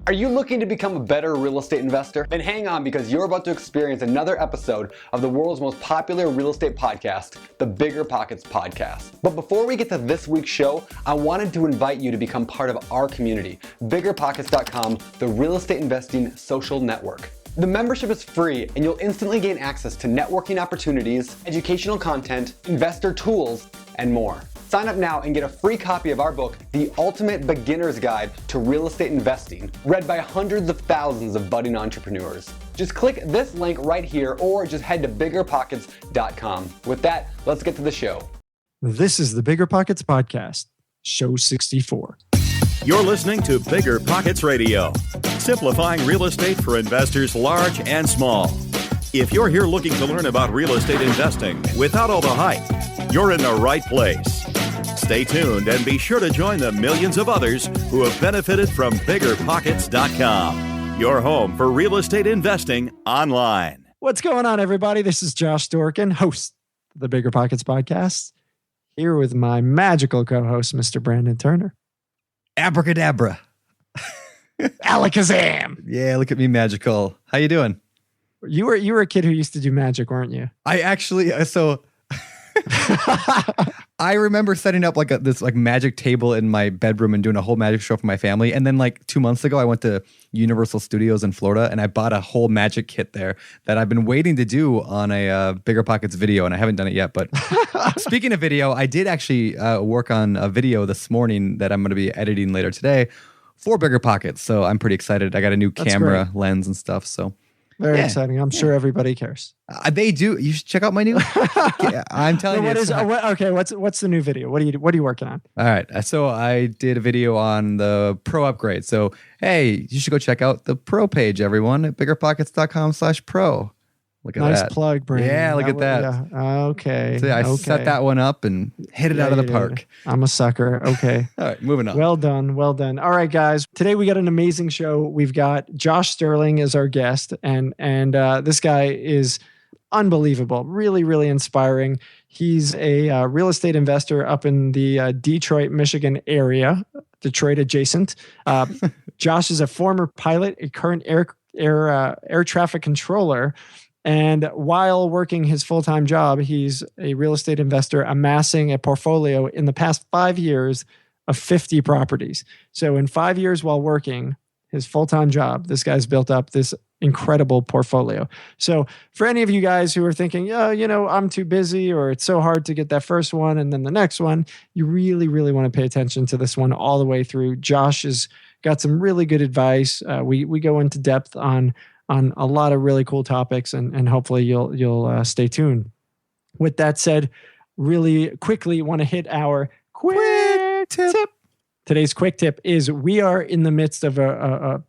Are you looking to become a better real estate investor? Then hang on, because you're about to experience another episode of the world's most popular real estate podcast, the Bigger Pockets Podcast. But before we get to this week's show, I wanted to invite you to become part of our community, biggerpockets.com, the real estate investing social network. The membership is free, and you'll instantly gain access to networking opportunities, educational content, investor tools, and more. Sign up now and get a free copy of our book, The Ultimate Beginner's Guide to Real Estate Investing, read by hundreds of thousands of budding entrepreneurs. Just click this link right here, or just head to biggerpockets.com. With that, let's get to the show. This is the Bigger Pockets Podcast, show 64. You're listening to Bigger Pockets Radio, simplifying real estate for investors large and small. If you're here looking to learn about real estate investing without all the hype, you're in the right place. Stay tuned and be sure to join the millions of others who have benefited from biggerpockets.com, your home for real estate investing online. What's going on, everybody? This is Josh Dorkin, host of the Bigger Pockets Podcast, here with my magical co-host, Mr. Brandon Turner. Abracadabra. Alakazam. Yeah, look at me, magical. How you doing? You were a kid who used to do magic, weren't you? I actually, I remember setting up this magic table in my bedroom and doing a whole magic show for my family. And then 2 months ago, I went to Universal Studios in Florida and I bought a whole magic kit there that I've been waiting to do on a Bigger Pockets video, and I haven't done it yet. But speaking of video, I did actually work on a video this morning that I'm going to be editing later today for Bigger Pockets. So I'm pretty excited. I got a new camera lens and stuff. So very exciting. I'm sure everybody cares. They do. You should check out my new. I'm telling you. What's the new video? What are you working on? All right. So I did a video on the Pro upgrade. So hey, you should go check out the Pro page, everyone, at biggerpockets.com/pro. Look at that. Nice plug, Brandon. Yeah, look at that. Yeah. Okay. So I set that one up and hit it out of the park. I'm a sucker. Okay. All right, moving on. Well done. All right, guys. Today we got an amazing show. We've got Josh Sterling as our guest, and this guy is unbelievable. Really, really inspiring. He's a real estate investor up in the Detroit, Michigan area, Detroit adjacent. Josh is a former pilot, a current air traffic controller. And while working his full-time job, he's a real estate investor amassing a portfolio in the past 5 years of 50 properties. So in 5 years while working his full-time job, this guy's built up this incredible portfolio. So for any of you guys who are thinking, I'm too busy, or it's so hard to get that first one and then the next one, you really, really want to pay attention to this one all the way through. Josh has got some really good advice. We go into depth on a lot of really cool topics, and hopefully you'll stay tuned. With that said, really quickly want to hit our quick tip. Today's quick tip is we are in the midst of a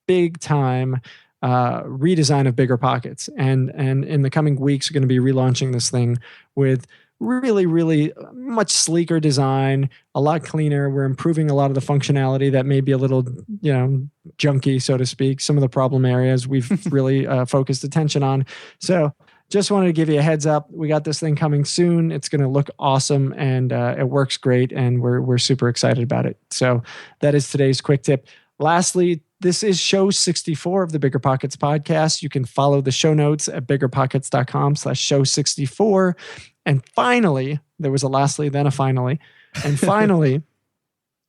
big time redesign of Bigger Pockets, and in the coming weeks we're going to be relaunching this thing with really, really much sleeker design, a lot cleaner. We're improving a lot of the functionality that may be a little, junky, so to speak. Some of the problem areas we've really focused attention on. So just wanted to give you a heads up. We got this thing coming soon. It's going to look awesome, and it works great, and we're super excited about it. So that is today's quick tip. Lastly, this is show 64 of the Bigger Pockets Podcast. You can follow the show notes at biggerpockets.com/show 64. And finally, there was a lastly, then a finally. And finally,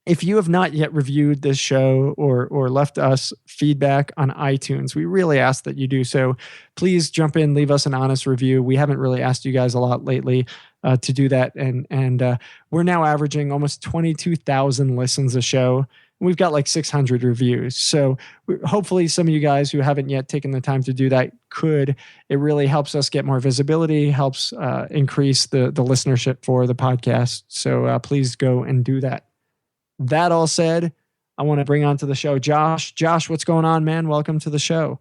if you have not yet reviewed this show or left us feedback on iTunes, we really ask that you do so. Please jump in, leave us an honest review. We haven't really asked you guys a lot lately to do that. And we're now averaging almost 22,000 listens a show. We've got 600 reviews. So hopefully some of you guys who haven't yet taken the time to do that could. It really helps us get more visibility, helps increase the listenership for the podcast. So please go and do that. That all said, I want to bring on to the show Josh. Josh, what's going on, man? Welcome to the show.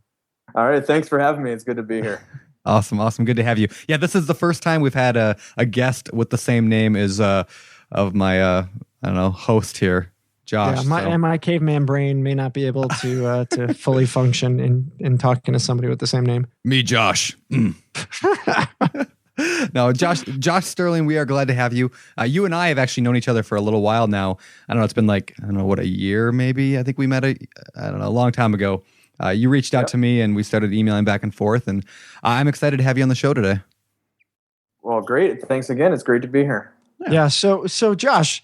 All right. Thanks for having me. It's good to be here. Awesome. Good to have you. Yeah, this is the first time we've had a guest with the same name as of my host here. Josh. Yeah, my caveman brain may not be able to fully function in talking to somebody with the same name. Me, Josh. No, Josh Sterling, we are glad to have you. You and I have actually known each other for a little while now. I don't know, it's been like, I don't know, what, a year maybe? I think we met a long time ago. You reached out to me and we started emailing back and forth, and I'm excited to have you on the show today. Well, great. Thanks again. It's great to be here. Yeah. So Josh,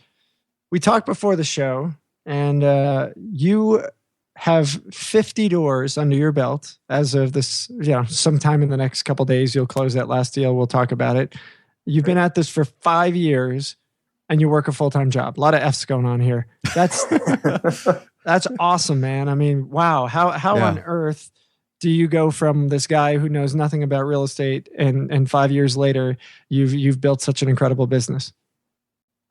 we talked before the show, and you have 50 doors under your belt as of this, sometime in the next couple of days, you'll close that last deal. We'll talk about it. You've been at this for 5 years and you work a full-time job. A lot of F's going on here. That's awesome, man. I mean, wow. How on earth do you go from this guy who knows nothing about real estate and 5 years later, you've built such an incredible business?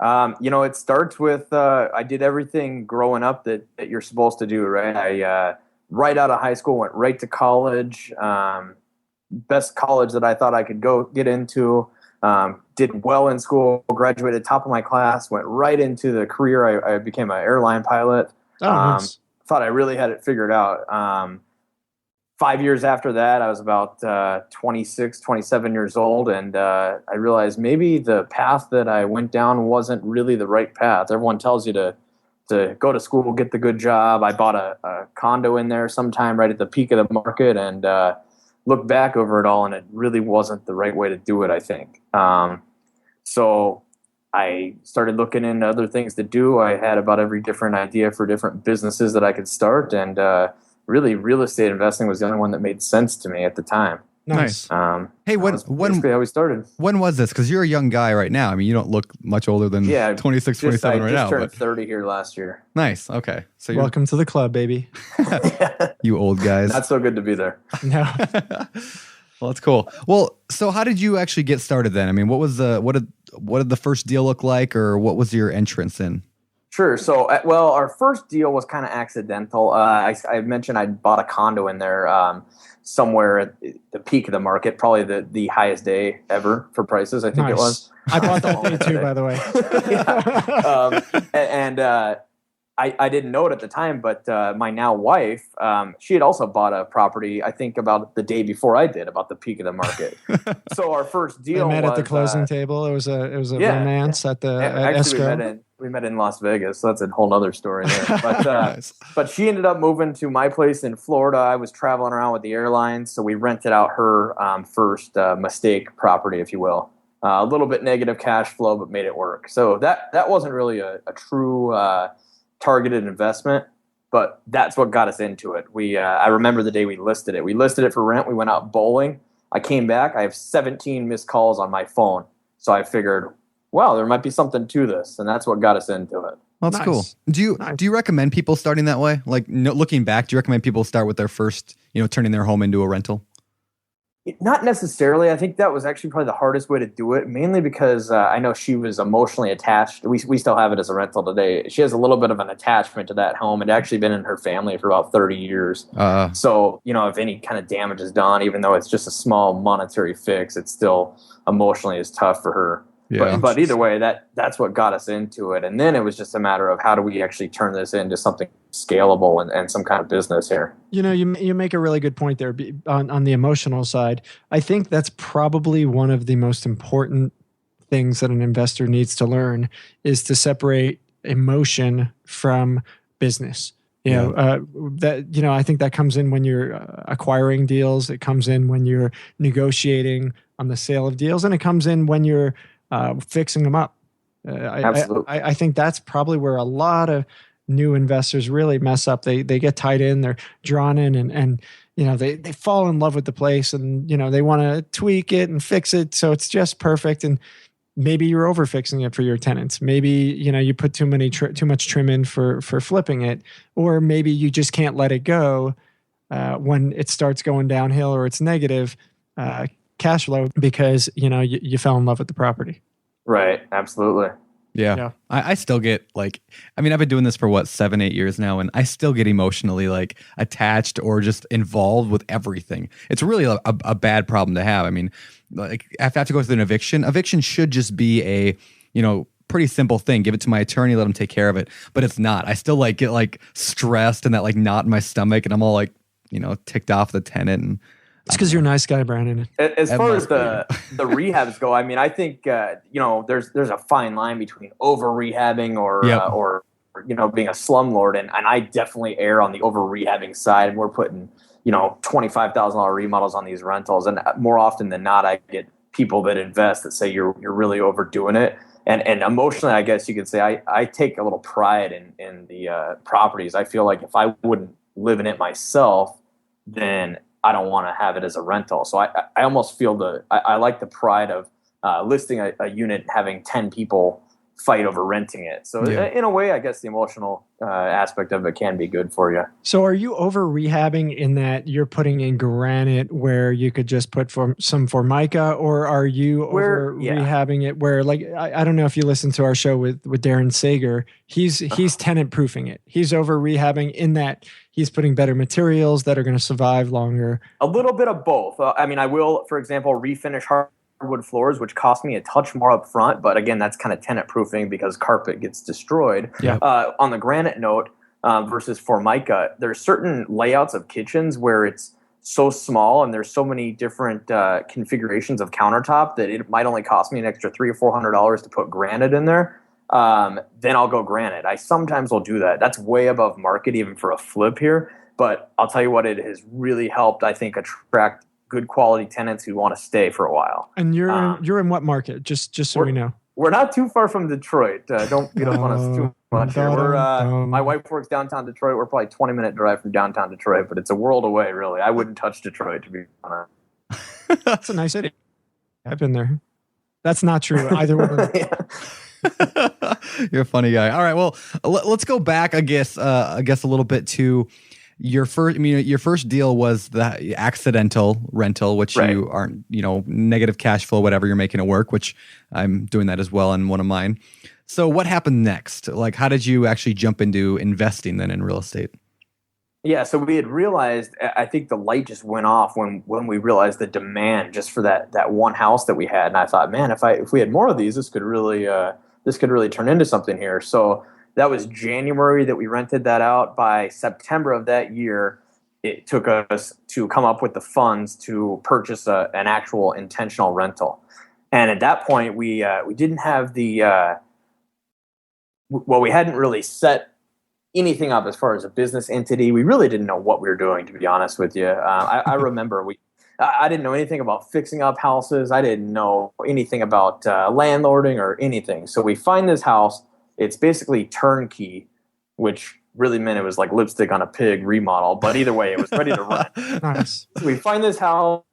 It starts with, I did everything growing up that you're supposed to do, right? I, right out of high school, went right to college, best college that I thought I could go get into, did well in school, graduated top of my class, went right into the career. I became an airline pilot. Nice. Thought I really had it figured out. 5 years after that, I was about 26, 27 years old, and I realized maybe the path that I went down wasn't really the right path. Everyone tells you to go to school, get the good job. I bought a condo in there sometime right at the peak of the market, and looked back over it all, and it really wasn't the right way to do it, I think. So I started looking into other things to do. I had about every different idea for different businesses that I could start, and really, real estate investing was the only one that made sense to me at the time. Nice. Hey, when how we started. When was this? Because you're a young guy right now. I mean, you don't look much older than 26, 27 right now. I just turned 30 here last year. Nice. Okay. So welcome to the club, baby. You old guys. Not so good to be there. No. Well, that's cool. Well, so how did you actually get started then? I mean, what did the first deal look like, or what was your entrance in? Sure. So, our first deal was kind of accidental. I mentioned I bought a condo in there somewhere at the peak of the market, probably the highest day ever for prices, I think it was. I bought that day too, by the way. I didn't know it at the time, but my now wife, she had also bought a property, I think about the day before I did, about the peak of the market. So our first deal we met was, at the closing table. It was a romance at the escrow. We met in Las Vegas, so that's a whole other story there. But Nice. But she ended up moving to my place in Florida. I was traveling around with the airlines, so we rented out her first mistake property, if you will. A little bit negative cash flow, but made it work. So that wasn't really a true targeted investment, but that's what got us into it. I remember the day we listed it. We listed it for rent. We went out bowling. I came back. I have 17 missed calls on my phone. So I figured, wow, there might be something to this, and that's what got us into it. Well, that's cool. Do you recommend people starting that way? Like, looking back, do you recommend people start with their first, turning their home into a rental? Not necessarily. I think that was actually probably the hardest way to do it, mainly because I know she was emotionally attached. We still have it as a rental today. She has a little bit of an attachment to that home. It had actually been in her family for about 30 years. So, if any kind of damage is done, even though it's just a small monetary fix, it's still emotionally is tough for her. Yeah. But either way, that's what got us into it. And then it was just a matter of how do we actually turn this into something scalable and some kind of business here. You make a really good point there on the emotional side. I think that's probably one of the most important things that an investor needs to learn is to separate emotion from business. I think that comes in when you're acquiring deals. It comes in when you're negotiating on the sale of deals, and it comes in when you're fixing them up. Absolutely. I think that's probably where a lot of new investors really mess up. They get tied in, they're drawn in, and they fall in love with the place, and they want to tweak it and fix it so it's just perfect. And maybe you're over fixing it for your tenants. Maybe you put too much trim in for flipping it, or maybe you just can't let it go when it starts going downhill or it's negative cash flow because you fell in love with the property. Right. Absolutely. Yeah. I still get I've been doing this for 7-8 years now, and I still get emotionally attached or just involved with everything. It's really a bad problem to have. I mean, if I have to go through an eviction should just be a pretty simple thing. Give it to my attorney, let him take care of it. But it's not. I still get stressed and that knot in my stomach, and I'm all ticked off the tenant. And It's because you're a nice guy, Brandon. As far as the rehabs go, I mean, I think there's a fine line between over rehabbing or being a slumlord, and I definitely err on the over rehabbing side. And we're putting $25,000 remodels on these rentals, and more often than not, I get people that invest that say you're really overdoing it. And emotionally, I guess you could say I take a little pride in the properties. I feel like if I wouldn't live in it myself, then I don't want to have it as a rental. So I almost feel I like the pride of listing a unit and having 10 people fight over renting it. So in a way, I guess the emotional aspect of it can be good for you. So are you over rehabbing in that you're putting in granite where you could just put some Formica, or are you over rehabbing it where, like, I don't know if you listen to our show with Darren Sager, he's tenant proofing it. He's over rehabbing in that he's putting better materials that are going to survive longer. A little bit of both. I mean, I will, for example, refinish hardwood floors, which cost me a touch more up front, but again, that's kind of tenant proofing because carpet gets destroyed. Yeah. On the granite note, versus Formica, there's certain layouts of kitchens where it's so small and there's so many different configurations of countertop that it might only cost me an extra $300 or $400 to put granite in there. Then I'll go granite. I sometimes will do that. That's way above market even for a flip here, but I'll tell you what, it has really helped, I think, attract good quality tenants who want to stay for a while. And you're in what market? Just so we know. We're not too far from Detroit. Don't beat up on us too much here. My wife works downtown Detroit. We're probably 20-minute drive from downtown Detroit, but it's a world away, really. I wouldn't touch Detroit, to be honest. That's a nice city. I've been there. That's not true either way. You're a funny guy. All right, well, let's go back, I guess a little bit to your first. I mean, your first deal was the accidental rental, which you aren't, negative cash flow, whatever, you're making it work, which I'm doing that as well in one of mine. So what happened next? Like, how did you actually jump into investing then in real estate? Yeah, so we had realized, I think the light just went off when we realized the demand just for that one house that we had, and I thought, man, if we had more of these, this could really turn into something here. So that was January that we rented that out. By September of that year, it took us to come up with the funds to purchase an actual intentional rental. And at that point, we didn't have we hadn't really set anything up as far as a business entity. We really didn't know what we were doing, to be honest with you. I remember I didn't know anything about fixing up houses. I didn't know anything about landlording or anything. So we find this house. It's basically turnkey, which really meant it was like lipstick on a pig remodel. But either way, it was ready to rent. Nice. So we find this house.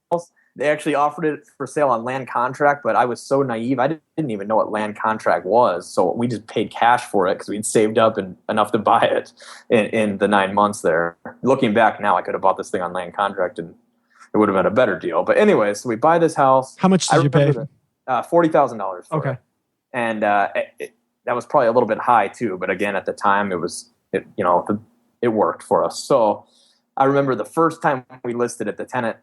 They actually offered it for sale on land contract, but I was so naive. I didn't even know what land contract was. So we just paid cash for it because we'd saved up enough to buy it in the 9 months there. Looking back now, I could have bought this thing on land contract and it would have been a better deal. But anyway, so we buy this house. How much did you pay? $40,000 for okay. it. And that was probably a little bit high too. But again, at the time, it worked for us. So I remember the first time we listed it, the tenant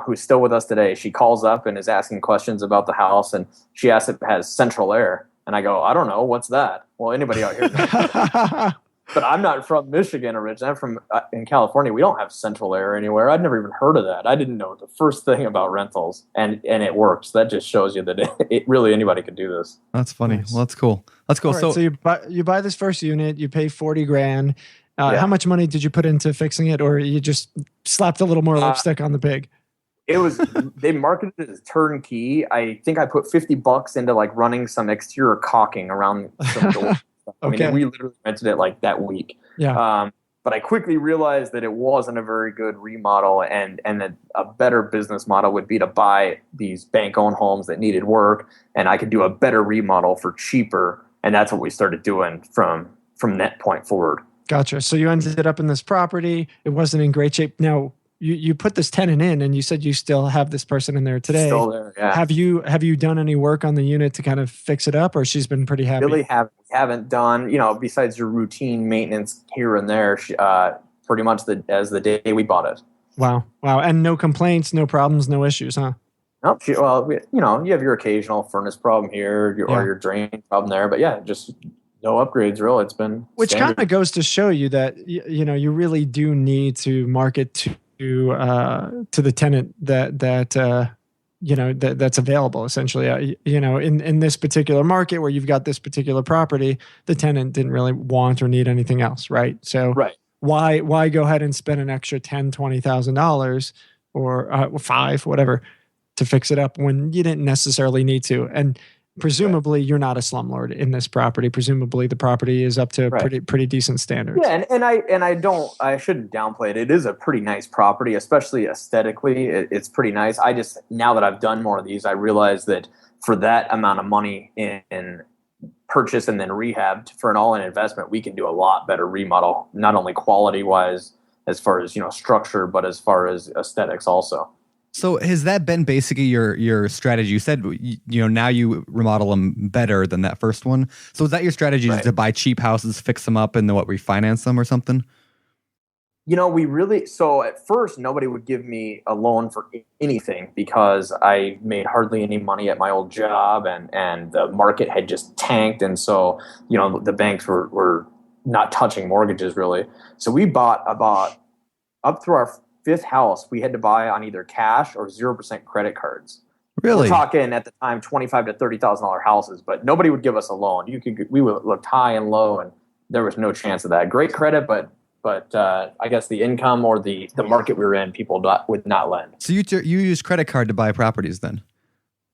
who's still with us today, she calls up and is asking questions about the house, and she asks if it has central air. And I go, I don't know, what's that? Well, anybody out here knows. But I'm not from Michigan originally. I'm from in California. We don't have central air anywhere. I'd never even heard of that. I didn't know the first thing about rentals, and it works. That just shows you that it really anybody could do this. That's funny. Nice. Well, that's cool. That's cool. Right, so you buy this first unit, you pay $40,000. How much money did you put into fixing it, or you just slapped a little more lipstick on the pig? It was, they marketed it as turnkey. I think I put $50 into like running some exterior caulking around some doors. I mean, we literally rented it like that week. Yeah. But I quickly realized that it wasn't a very good remodel, and that a better business model would be to buy these bank-owned homes that needed work, and I could do a better remodel for cheaper. And that's what we started doing from that point forward. Gotcha. So you ended up in this property. It wasn't in great shape. Now, you put this tenant in, and you said you still have this person in there today. Still there, yeah. Have you done any work on the unit to kind of fix it up, or she's been pretty happy? Really haven't done, besides your routine maintenance here and there, pretty much as the day we bought it. Wow. And no complaints, no problems, no issues, huh? No, well, you have your occasional furnace problem here, or your drain problem there, but yeah, just no upgrades, really. It's been which kind of goes to show you that you really do need to market to the tenant that's available. Essentially, in this particular market where you've got this particular property, the tenant didn't really want or need anything else, right? So Right. Why go ahead and spend an extra $10,000-$20,000 or five, whatever, to fix it up when you didn't necessarily need to? And presumably you're not a slumlord in this property. Presumably the property is up to pretty decent standards. Yeah, and I shouldn't downplay it. It is a pretty nice property, especially aesthetically. It's pretty nice. I just, now that I've done more of these, I realize that for that amount of money in purchase and then rehab for an all-in investment, we can do a lot better remodel, not only quality wise as far as structure, but as far as aesthetics also. So has that been basically your strategy? You said now you remodel them better than that first one. So is that your strategy, just to buy cheap houses, fix them up, and then refinance them or something? So at first nobody would give me a loan for anything because I made hardly any money at my old job, and the market had just tanked, and so the banks were not touching mortgages really. So we bought about up through our fifth house, we had to buy on either cash or 0% credit cards. Really? We're talking at the time $25,000 to $30,000 houses, but nobody would give us a loan. We looked high and low, and there was no chance of that. Great credit, but I guess the income or the market we were in, people would not lend. So you use credit card to buy properties then?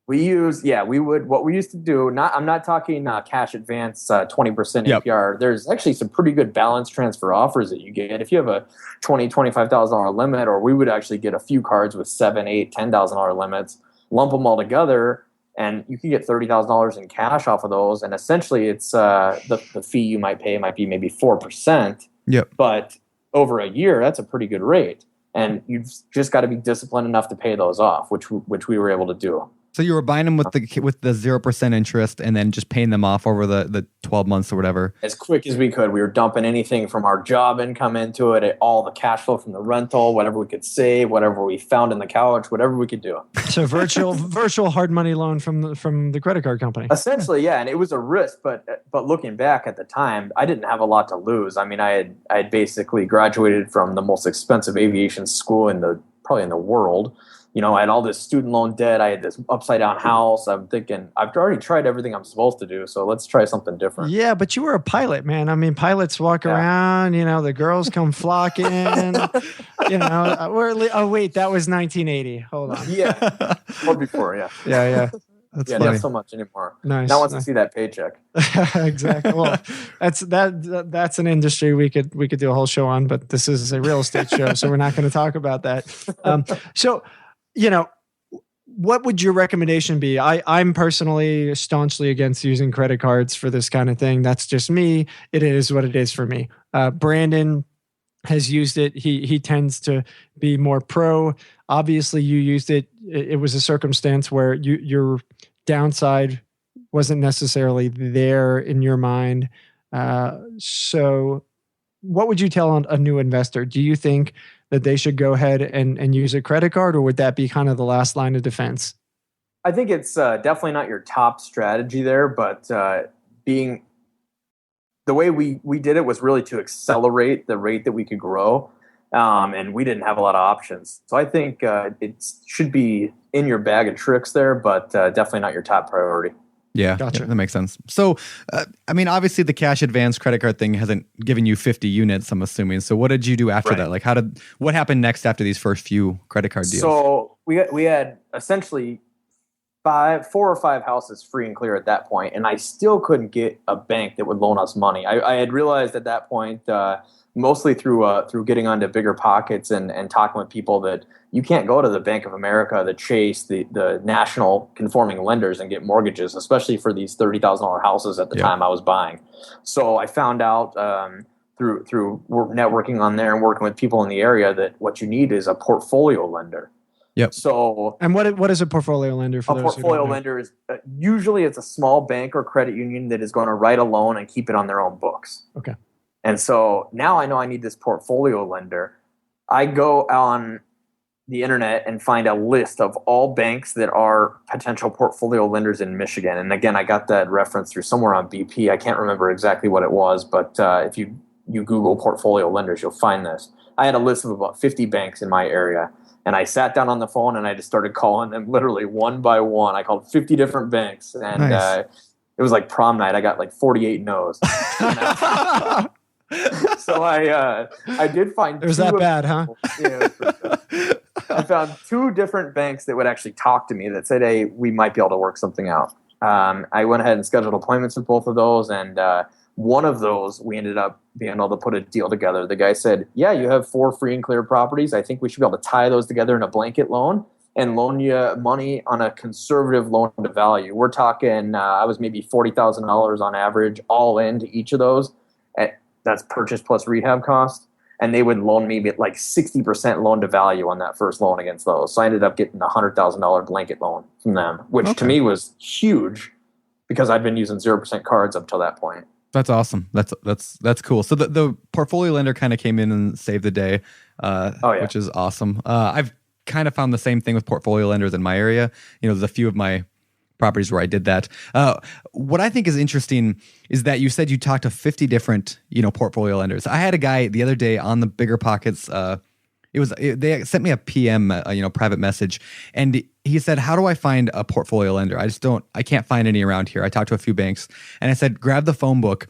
We used to do, I'm not talking cash advance, 20% APR. There's actually some pretty good balance transfer offers that you get. If you have a $20,000-$25,000 limit, or we would actually get a few cards with $7,000, $8,000, $10,000 limits, lump them all together, and you can get $30,000 in cash off of those. And essentially it's the fee you might pay might be maybe 4%. Yep. But over a year, that's a pretty good rate. And you've just got to be disciplined enough to pay those off, which we were able to do. So you were buying them with the 0% interest and then just paying them off over the 12 months or whatever. As quick as we could. We were dumping anything from our job income into it, all the cash flow from the rental, whatever we could save, whatever we found in the couch, whatever we could do. So virtual hard money loan from the credit card company. Essentially, yeah, and it was a risk, but looking back at the time, I didn't have a lot to lose. I mean, I had basically graduated from the most expensive aviation school probably in the world. I had all this student loan debt. I had this upside down house. I'm thinking, I've already tried everything I'm supposed to do, so let's try something different. Yeah, but you were a pilot, man. I mean, pilots walk around, the girls come flocking. Oh, wait, that was 1980. Hold on. Yeah, or before, yeah. Yeah. That's funny. Not so much anymore. Nice. Now wants to see that paycheck. Exactly. Well, that's an industry we could do a whole show on, but this is a real estate show, so we're not going to talk about that. What would your recommendation be? I'm personally staunchly against using credit cards for this kind of thing. That's just me. It is what it is for me. Brandon has used it. He tends to be more pro. Obviously, you used it. It was a circumstance where your downside wasn't necessarily there in your mind. So what would you tell a new investor? Do you think that they should go ahead and use a credit card, or would that be kind of the last line of defense? I think it's definitely not your top strategy there, but being the way we did it was really to accelerate the rate that we could grow, and we didn't have a lot of options. So I think it should be in your bag of tricks there, but definitely not your top priority. Yeah, gotcha. That makes sense. So, obviously the cash advance credit card thing hasn't given you 50 units, I'm assuming. So what did you do after that? Like what happened next after these first few credit card deals? So we had essentially 4 or 5 houses free and clear at that point, and I still couldn't get a bank that would loan us money. I had realized at that point, mostly through getting onto Bigger Pockets and talking with people, that you can't go to the Bank of America, the Chase, the national conforming lenders and get mortgages, especially for these $30,000 houses at the time I was buying. So I found out through networking on there and working with people in the area that what you need is a portfolio lender. Yep. So, and what is a portfolio lender? For a portfolio lender is usually it's a small bank or credit union that is going to write a loan and keep it on their own books. Okay. And so now I know I need this portfolio lender. I go on the internet and find a list of all banks that are potential portfolio lenders in Michigan. And again, I got that reference through somewhere on BP. I can't remember exactly what it was, but if you Google portfolio lenders, you'll find this. I had a list of about 50 banks in my area. And I sat down on the phone and I just started calling them literally one by one. I called 50 different banks, and Nice. it was like prom night. I got like 48 no's. So I did find It was that bad, huh? Yeah, I found 2 different banks that would actually talk to me that said, hey, we might be able to work something out. I went ahead and scheduled appointments with both of those, and one of those we ended up being able to put a deal together. The guy said, yeah, you have 4 free and clear properties. I think we should be able to tie those together in a blanket loan and loan you money on a conservative loan to value. We're talking, I was maybe $40,000 on average all into each of those. That's purchase plus rehab cost. And they would loan me like 60% loan to value on that first loan against those. So I ended up getting a $100,000 blanket loan from them, which to me was huge because I'd been using 0% cards up till that point. That's awesome. That's cool. So the portfolio lender kind of came in and saved the day, which is awesome. I've kind of found the same thing with portfolio lenders in my area. There's a few of my properties where I did that. What I think is interesting is that you said you talked to 50 different, portfolio lenders. I had a guy the other day on the Bigger Pockets. They sent me a PM, private message, and he said, "How do I find a portfolio lender? I can't find any around here." I talked to a few banks, and I said, "Grab the phone book,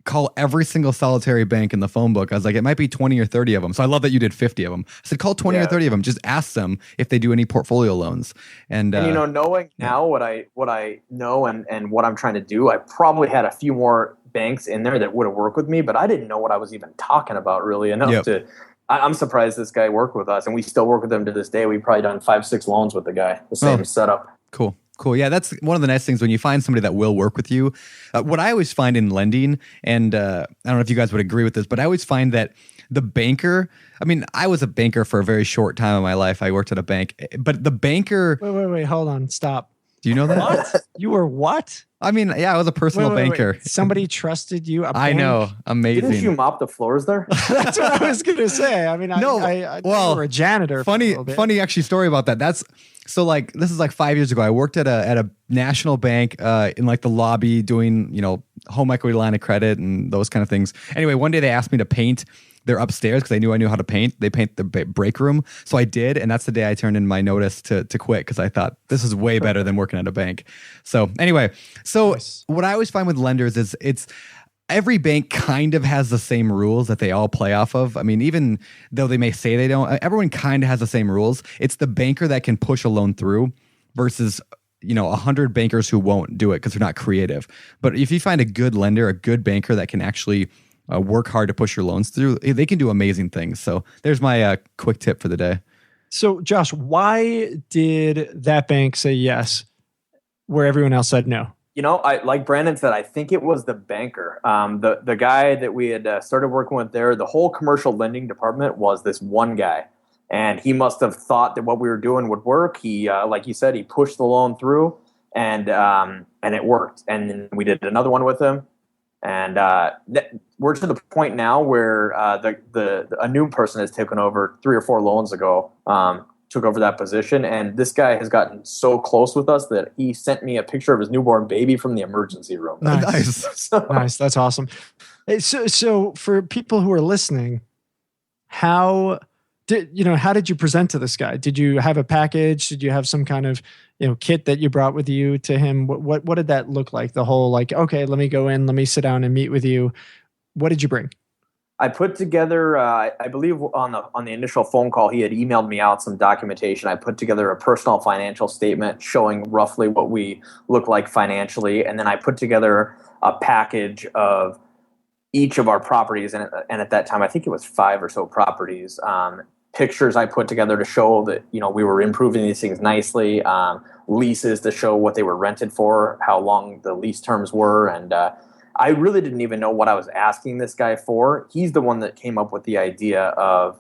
call every single solitary bank in the phone book." I was like, it might be 20 or 30 of them. So I love that you did 50 of them. I said, call 20 or 30 of them. Just ask them if they do any portfolio loans. And knowing now what I know and what I'm trying to do, I probably had a few more banks in there that would have worked with me, but I didn't know what I was even talking about really enough to. I'm surprised this guy worked with us, and we still work with him to this day. We've probably done 5-6 loans with the guy, the same setup. Cool. Yeah, that's one of the nice things when you find somebody that will work with you. What I always find in lending, and I don't know if you guys would agree with this, but I always find that the banker, I was a banker for a very short time in my life. I worked at a bank, but the banker... Wait, hold on, stop. Do you know that? What? You were what? I was a personal banker. Wait. Somebody trusted you? I know. Amazing. Didn't you mop the floors there? That's what I was going to say. I you were a janitor. Funny actually story about that. This is like 5 years ago. I worked at a national bank in like the lobby doing, home equity line of credit and those kind of things. Anyway, one day they asked me to paint their upstairs because they knew I knew how to paint. They paint the break room. So I did. And that's the day I turned in my notice to quit because I thought this is way better than working at a bank. So anyway, what I always find with lenders is every bank kind of has the same rules that they all play off of. Even though they may say they don't, everyone kind of has the same rules. It's the banker that can push a loan through versus 100 bankers who won't do it because they're not creative. But if you find a good lender, a good banker that can actually work hard to push your loans through, they can do amazing things. So there's my quick tip for the day. So Josh, why did that bank say yes where everyone else said no? I like Brandon said, I think it was the banker. The guy that we had started working with there, the whole commercial lending department was this one guy. And he must have thought that what we were doing would work. He, like you said, he pushed the loan through and it worked. And then we did another one with him. And we're to the point now where a new person has taken over 3 or 4 loans ago, took over that position. And this guy has gotten so close with us that he sent me a picture of his newborn baby from the emergency room. Nice. Nice. That's awesome. So for people who are listening, how did you present to this guy? Did you have a package? Did you have some kind of, kit that you brought with you to him? What did that look like? The whole okay, let me go in, let me sit down and meet with you. What did you bring? I put together, I believe on the initial phone call, he had emailed me out some documentation. I put together a personal financial statement showing roughly what we look like financially. And then I put together a package of each of our properties. And at that time, I think it was 5 or so properties. Pictures I put together to show that, we were improving these things nicely. Leases to show what they were rented for, how long the lease terms were. And, I really didn't even know what I was asking this guy for. He's the one that came up with the idea of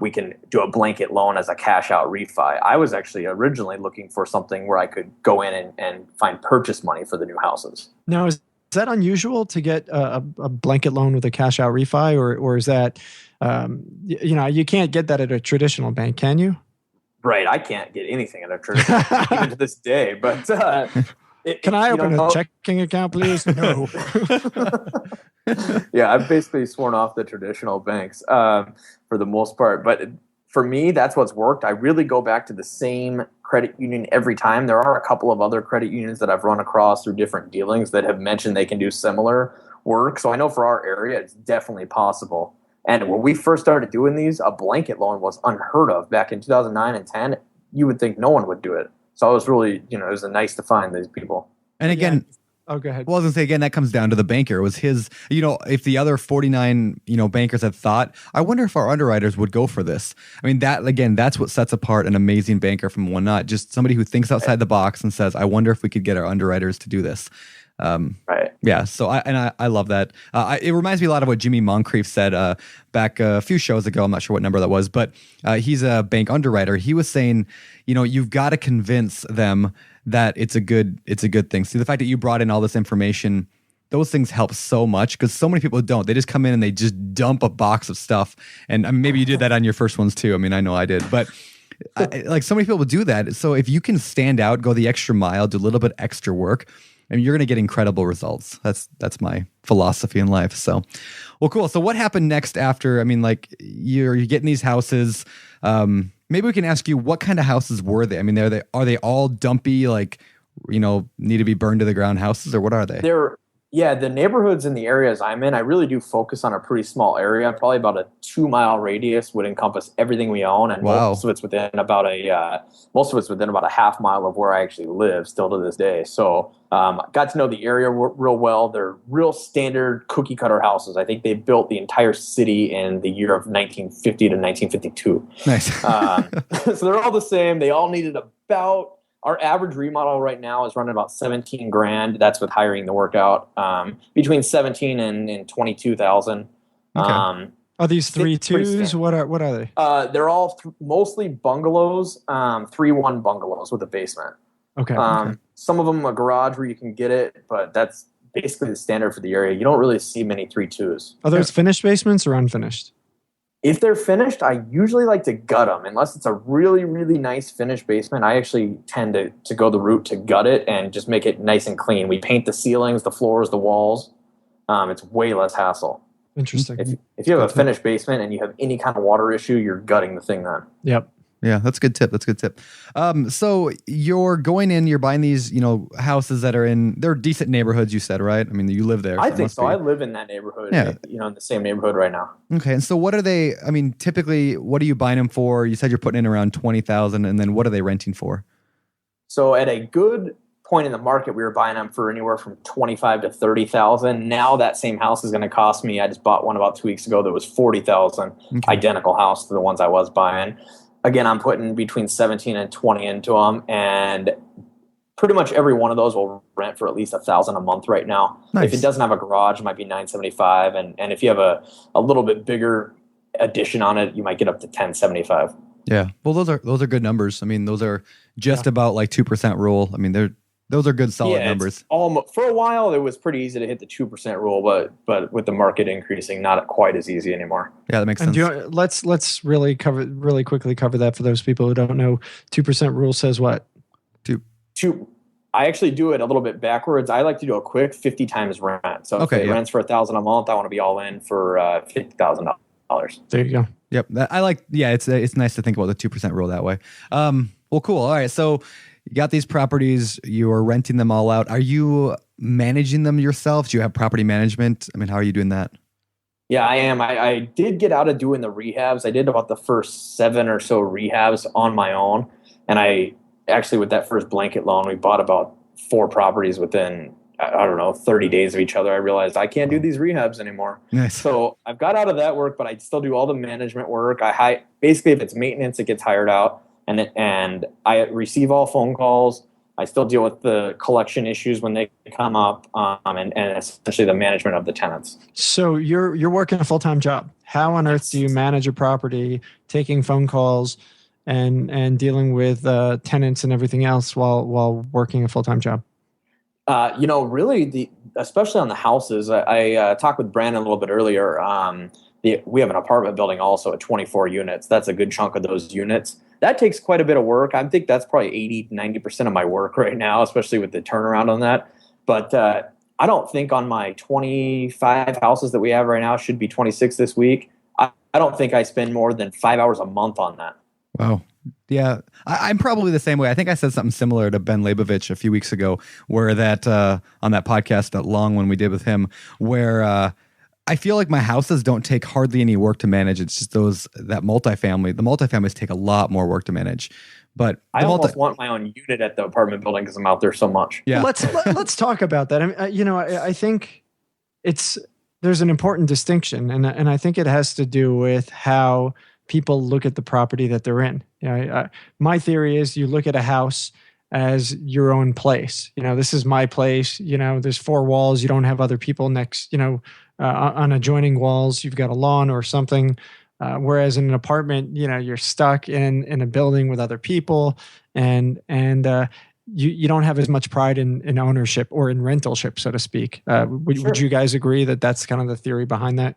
we can do a blanket loan as a cash out refi. I was actually originally looking for something where I could go in and find purchase money for the new houses. Now, is that unusual to get a blanket loan with a cash out refi, or is that, you can't get that at a traditional bank, can you? Right. I can't get anything at a traditional bank, even to this day. But Can I open a checking account, please? No. Yeah, I've basically sworn off the traditional banks for the most part. But for me, that's what's worked. I really go back to the same credit union every time. There are a couple of other credit unions that I've run across through different dealings that have mentioned they can do similar work. So I know for our area, it's definitely possible. And when we first started doing these, a blanket loan was unheard of back in 2009 and 10. You would think no one would do it. So I was really, it was nice to find these people. And again, oh, go ahead. Well, I was gonna say again, that comes down to the banker. It was his, if the other 49, bankers had thought, I wonder if our underwriters would go for this. I mean, that's what sets apart an amazing banker from one not. Just somebody who thinks outside the box and says, I wonder if we could get our underwriters to do this. Right. Yeah. So I love that. It reminds me a lot of what Jimmy Moncrief said back a few shows ago. I'm not sure what number that was, but he's a bank underwriter. He was saying, you've got to convince them that it's a good thing. See, the fact that you brought in all this information, those things help so much because so many people don't. They just come in and they just dump a box of stuff. And maybe you did that on your first ones too. I mean, I know I did, but so many people do that. So if you can stand out, go the extra mile, do a little bit extra work, and you're going to get incredible results. That's my philosophy in life. So, well, cool. So what happened next after? I mean, you're getting these houses. Maybe we can ask you, what kind of houses were they? I mean, are they all dumpy, need to be burned to the ground houses, or what are they? The neighborhoods in the areas I'm in, I really do focus on a pretty small area. Probably about a 2-mile radius would encompass everything we own, and most of it's within about a half mile of where I actually live, still to this day. So, got to know the area real well. They're real standard cookie cutter houses. I think they built the entire city in the year of 1950 to 1952. Nice. So they're all the same. They all needed about. Our average remodel right now is running about $17,000. That's with hiring the workout. Between 17 and 22,000. Okay. Are these 3-2s? What are they? They're all mostly bungalows, 3-1 bungalows with a basement. Okay. Some of them a garage where you can get it, but that's basically the standard for the area. You don't really see many 3-2s. Are those finished basements or unfinished? If they're finished, I usually like to gut them. Unless it's a really, really nice finished basement, I actually tend to go the route to gut it and just make it nice and clean. We paint the ceilings, the floors, the walls. It's way less hassle. Interesting. If you have a finished basement and you have any kind of water issue, you're gutting the thing then. Yep. Yeah, that's a good tip. So you're going in, you're buying these, houses that they're decent neighborhoods, you said, right? I mean, you live there. I think so. I live in that neighborhood, in the same neighborhood right now. Okay. And so what are they, typically, what are you buying them for? You said you're putting in around 20,000, and then what are they renting for? So at a good point in the market, we were buying them for anywhere from 25 to 30,000. Now that same house is going to cost me, I just bought one about 2 weeks ago that was 40,000, identical house to the ones I was buying. Again, I'm putting between 17 and 20 into them, and pretty much every one of those will rent for at least $1,000 a month right now. Nice. If it doesn't have a garage, it might be $975, and if you have a little bit bigger addition on it, you might get up to $1,075. Yeah, well, those are good numbers. I mean, those are just about 2% rule. I mean, those are good, solid numbers. Almost, for a while, it was pretty easy to hit the 2% rule, but with the market increasing, not quite as easy anymore. Yeah, that makes sense. Let's really quickly cover that for those people who don't know. 2% rule says what? I actually do it a little bit backwards. I like to do a quick 50 times rent. So if it rents for $1,000 a month, I want to be all in for $50,000. There you go. Yep, it's nice to think about the 2% rule that way. Well, cool. All right, so you got these properties, you are renting them all out. Are you managing them yourself? Do you have property management? I mean, how are you doing that? Yeah, I am. I did get out of doing the rehabs. I did about the first 7 or so rehabs on my own. And I actually, with that first blanket loan, we bought about 4 properties within, 30 days of each other. I realized I can't do these rehabs anymore. Nice. So I've got out of that work, but I still do all the management work. Basically, if it's maintenance, it gets hired out. And I receive all phone calls. I still deal with the collection issues when they come up, and essentially the management of the tenants. So you're working a full-time job. How on earth do you manage a property, taking phone calls, and dealing with tenants and everything else while working a full-time job? Really, especially on the houses. I talked with Brandon a little bit earlier. we have an apartment building also at 24 units. That's a good chunk of those units. That takes quite a bit of work. I think that's probably 80-90% of my work right now, especially with the turnaround on that. But I don't think on my 25 houses that we have right now, should be 26 this week, I don't think I spend more than 5 hours a month on that. Wow. Yeah, I'm probably the same way. I think I said something similar to Ben Leibovich a few weeks ago, where that on that podcast, that long one we did with him, where I feel like my houses don't take hardly any work to manage. It's just that multifamily. The multifamilies take a lot more work to manage. But I almost want my own unit at the apartment building because I'm out there so much. Yeah, let's talk about that. I mean, I think there's an important distinction, and I think it has to do with how people look at the property that they're in. My theory is you look at a house as your own place. This is my place. There's 4 walls. You don't have other people next, on adjoining walls. You've got a lawn or something. Whereas in an apartment, you're stuck in a building with other people, and you don't have as much pride in ownership or in rentalship, so to speak. Would you guys agree that that's kind of the theory behind that?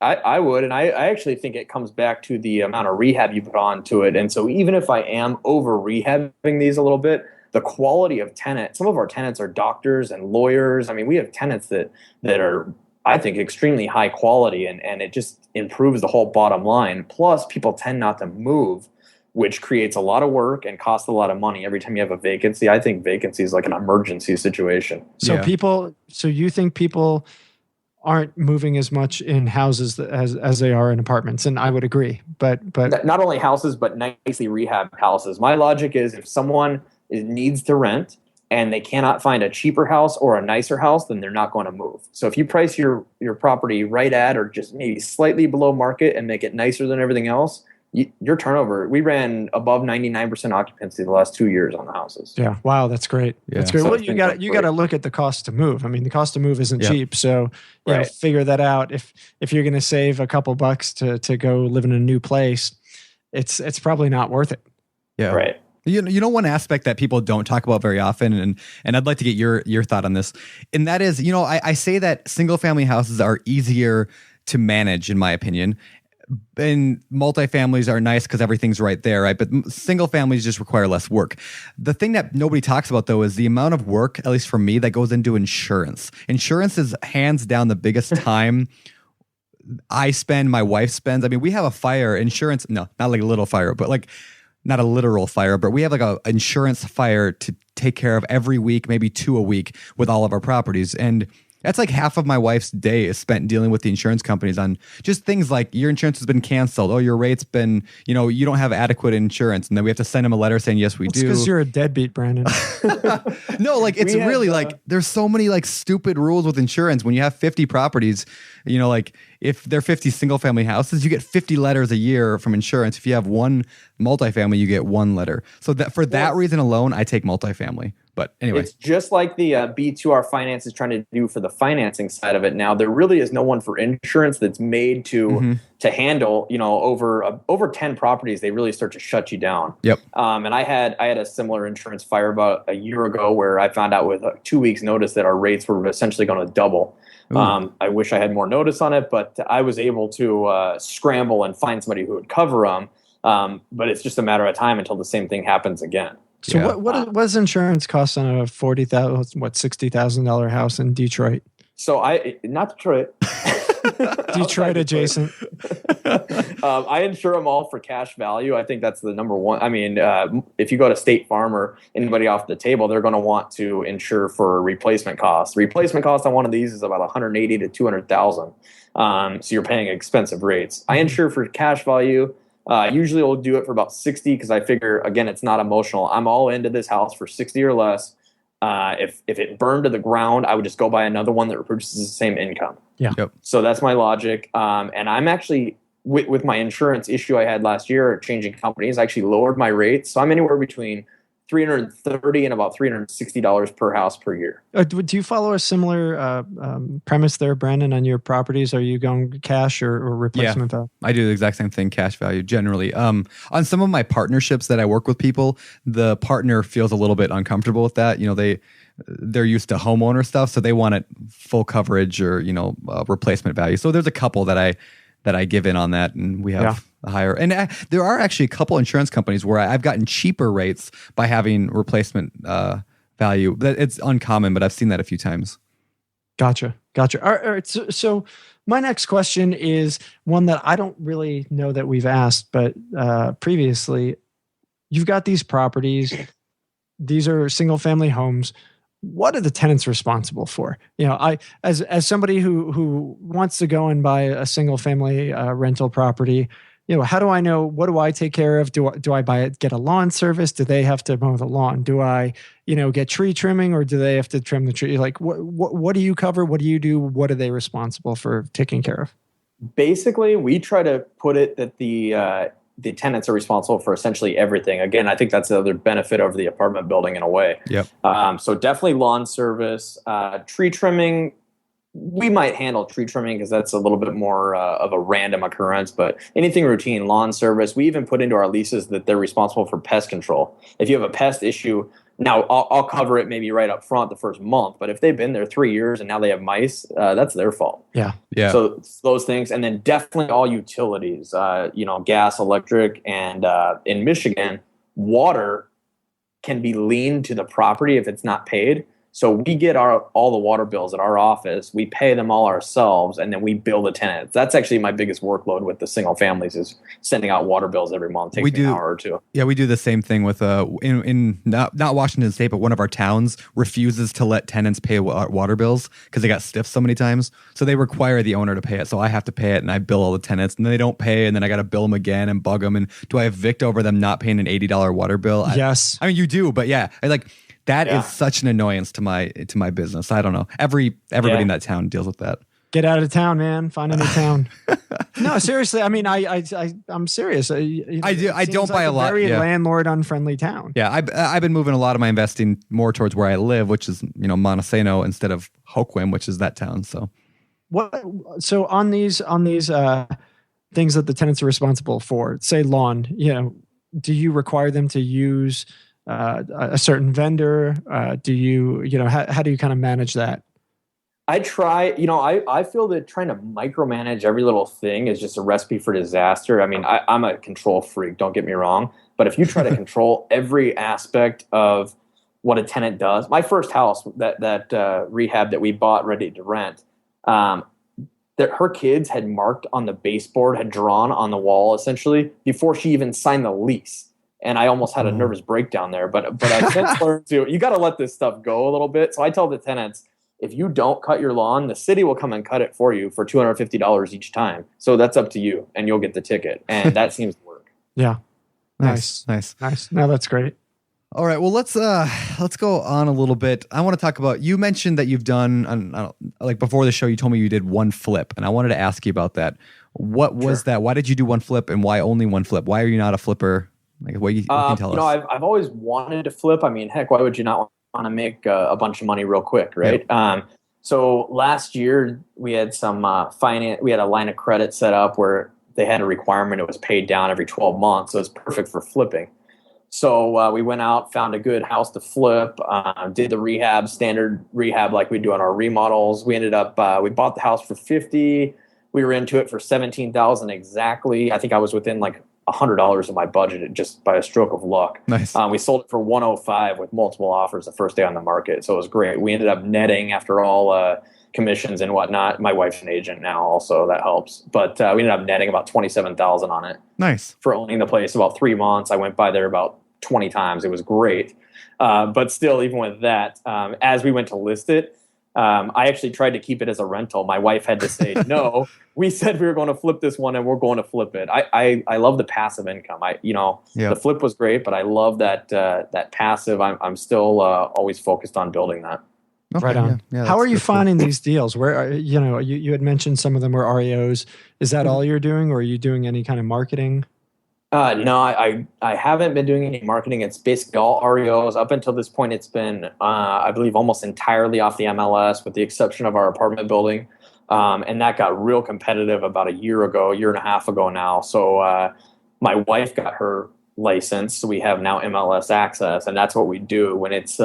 I would, and I actually think it comes back to the amount of rehab you put onto it. And so even if I am over rehabbing these a little bit, the quality of tenants, some of our tenants are doctors and lawyers. I mean, we have tenants that are, I think, extremely high quality, and it just improves the whole bottom line. Plus, people tend not to move, which creates a lot of work and costs a lot of money every time you have a vacancy. I think vacancy is like an emergency situation. So you think people aren't moving as much in houses as they are in apartments, and I would agree. But not only houses, but nicely rehabbed houses. My logic is if someone needs to rent and they cannot find a cheaper house or a nicer house, then they're not going to move. So if you price your property right at or just maybe slightly below market and make it nicer than everything else, your turnover, we ran above 99% occupancy the last 2 years on the houses. Yeah. Wow. That's great. Yeah. That's great. So well, you got to look at the cost to move. I mean, the cost to move isn't cheap. So figure that out. If you're going to save a couple bucks to go live in a new place, it's probably not worth it. Yeah. Right. One aspect that people don't talk about very often, and I'd like to get your thought on this, and that is, I say that single family houses are easier to manage, in my opinion. And multifamilies are nice because everything's right there, right? But single families just require less work. The thing that nobody talks about, though, is the amount of work, at least for me, that goes into insurance. Insurance is hands down the biggest time I spend, my wife spends. I mean, we have a fire insurance, no, not like a little fire, but like not a literal fire, but we have like a insurance fire to take care of every week, maybe 2 a week with all of our properties. And that's like half of my wife's day is spent dealing with the insurance companies on just things like your insurance has been canceled. Oh, your rate's been, you don't have adequate insurance. And then we have to send them a letter saying, yes, we do. Because you're a deadbeat, Brandon. No, like it's really like there's so many like stupid rules with insurance. When you have 50 properties, like if they're 50 single family houses, you get 50 letters a year from insurance. If you have one multifamily, you get 1 letter. So that for that reason alone, I take multifamily. But anyway, it's just like the B2R Finance is trying to do for the financing side of it. Now there really is no one for insurance that's made to handle, over 10 properties. They really start to shut you down. Yep. And I had a similar insurance fire about a year ago where I found out with 2 weeks notice that our rates were essentially going to double. I wish I had more notice on it, but I was able to scramble and find somebody who would cover them. But it's just a matter of time until the same thing happens again. So what does insurance cost on a $60,000 house in Detroit? So not Detroit. Detroit adjacent. I insure them all for cash value. I think that's the number one. I mean, if you go to State Farm or anybody off the table, they're going to want to insure for replacement costs. Replacement cost on one of these is about $180,000 to $200,000. So you're paying expensive rates. I insure for cash value. Usually we'll do it for about 60 because I figure, again, it's not emotional. I'm all into this house for 60 or less. If it burned to the ground, I would just go buy another one that produces the same income. Yeah. Yep. So that's my logic. And I'm actually, with my insurance issue I had last year, changing companies, I actually lowered my rates. So I'm anywhere between $330 and about $360 per house per year. Do you follow a similar premise there, Brandon, on your properties? Are you going cash or replacement value? I do the exact same thing, cash value generally. On some of my partnerships that I work with people, the partner feels a little bit uncomfortable with that. They're used to homeowner stuff, so they want it full coverage or replacement value. So there's a couple that that I give in on that, and we have a higher. And there are actually a couple insurance companies where I've gotten cheaper rates by having replacement value. It's uncommon, but I've seen that a few times. Gotcha. All right. So my next question is one that I don't really know that we've asked, but previously, you've got these properties. These are single family homes. What are the tenants responsible for? I, as somebody who wants to go and buy a single family rental property, how do I know, what do I take care of? Do I get a lawn service? Do they have to mow the lawn? Do I, get tree trimming, or do they have to trim the tree? Like what do you cover? What do you do? What are they responsible for taking care of? Basically, we try to put it that the tenants are responsible for essentially everything. Again, I think that's the other benefit over the apartment building in a way. Yep. So definitely lawn service, tree trimming. We might handle tree trimming because that's a little bit more of a random occurrence, but anything routine, lawn service. We even put into our leases that they're responsible for pest control. If you have a pest issue, now I'll cover it maybe right up front the first month, but if they've been there 3 years and now they have mice, that's their fault. Yeah. So those things, and then definitely all utilities, gas, electric, and in Michigan, water can be liened to the property if it's not paid. So we get all the water bills at our office. We pay them all ourselves, and then we bill the tenants. That's actually my biggest workload with the single families is sending out water bills every month. Takes me an hour or two. Yeah, we do the same thing with in not Washington State, but one of our towns refuses to let tenants pay water bills because they got stiffed so many times. So they require the owner to pay it. So I have to pay it, and I bill all the tenants, and then they don't pay, and then I got to bill them again and bug them. And do I evict over them not paying an $80 water bill? Yes. I mean, you do, but yeah, that is such an annoyance to my business. I don't know. Everybody in that town deals with that. Get out of town, man. Find a new town. No, seriously. I mean, I'm serious. I don't buy a lot. Very landlord unfriendly town. Yeah, I've been moving a lot of my investing more towards where I live, which is Montesano instead of Hoquiam, which is that town. So So on these things that the tenants are responsible for, say lawn, do you require them to use a certain vendor? Do you, how do you kind of manage that? I try, I feel that trying to micromanage every little thing is just a recipe for disaster. I mean, I'm a control freak, don't get me wrong. But if you try to control every aspect of what a tenant does, my first house, that rehab that we bought ready to rent, that her kids had marked on the baseboard, had drawn on the wall essentially before she even signed the lease. And I almost had a nervous breakdown there, but I've since learned you got to let this stuff go a little bit. So I tell the tenants, if you don't cut your lawn, the city will come and cut it for you for $250 each time. So that's up to you, and you'll get the ticket. And that seems to work. Yeah. Nice. No, that's great. All right. Well, let's go on a little bit. I want to talk about, you mentioned that you've done, before the show, you told me you did one flip, and I wanted to ask you about that. What was that? Why did you do one flip, and why only one flip? Why are you not a flipper? What can you tell us? I've always wanted to flip. I mean, heck, why would you not want to make a bunch of money real quick, right? Yep. So last year we had some finance. We had a line of credit set up where they had a requirement; it was paid down every 12 months, so it's perfect for flipping. So we went out, found a good house to flip, did the rehab, standard rehab like we do on our remodels. We ended up we bought the house for $50,000. We were into it for $17,000 exactly. I think I was within like $100 of my budget just by a stroke of luck. Nice. We sold it for $105,000 with multiple offers the first day on the market. So it was great. We ended up netting after all commissions and whatnot. My wife's an agent now also, that helps. But we ended up netting about $27,000 on it. Nice. For owning the place about 3 months. I went by there about 20 times. It was great. But still, even with that, as we went to list it, I actually tried to keep it as a rental. My wife had to say, no, we said we were going to flip this one and we're going to flip it. I love the passive income. The flip was great, but I love that passive. I'm still always focused on building that. Okay, right on. Yeah, how are you finding these deals? Where are, you had mentioned some of them were REOs. Is that all you're doing, or are you doing any kind of marketing? No, I haven't been doing any marketing. It's basically all REOs. Up until this point, it's been, I believe, almost entirely off the MLS with the exception of our apartment building. And that got real competitive about a year and a half ago now. So my wife got her license. So we have now MLS access. And that's what we do when it's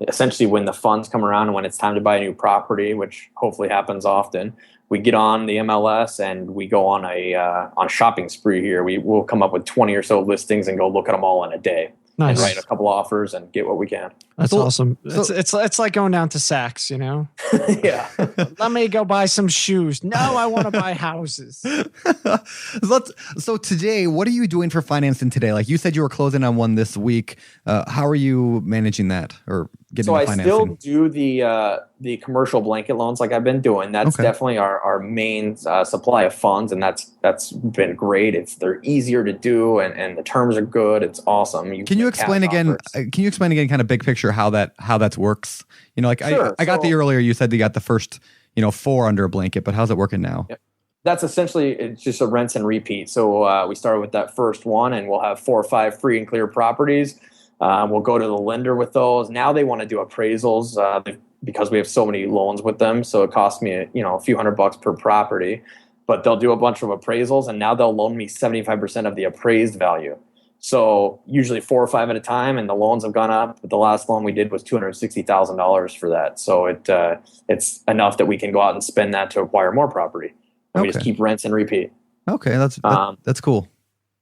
essentially when the funds come around and when it's time to buy a new property, which hopefully happens often. we get on the MLS and we go on a shopping spree here. We'll come up with 20 or so listings and go look at them all in a day. Nice. And write a couple offers and get what we can. That's awesome. It's like going down to Saks, Yeah. Let me go buy some shoes. No, I want to buy houses. So today, what are you doing for financing today? Like you said, you were closing on one this week. How are you managing that or getting the financing? So I still do the commercial blanket loans like I've been doing. That's definitely our main supply of funds, and that's been great. They're easier to do, and the terms are good. It's awesome. Can you explain again? Can you explain again, kind of big picture, how that works? Sure. I got the earlier. You said you got the first 4 under a blanket, but how's it working now? Yep. That's essentially, it's just a rinse and repeat. So we started with that first one, and we'll have 4 or 5 free and clear properties. We'll go to the lender with those. Now they want to do appraisals because we have so many loans with them. So it costs me a few $100 per property, but they'll do a bunch of appraisals, and now they'll loan me 75% of the appraised value. So usually 4 or 5 at a time, and the loans have gone up. But the last loan we did was $260,000 for that. So it's enough that we can go out and spend that to acquire more property. And we just keep rinse and repeat. Okay, that's cool.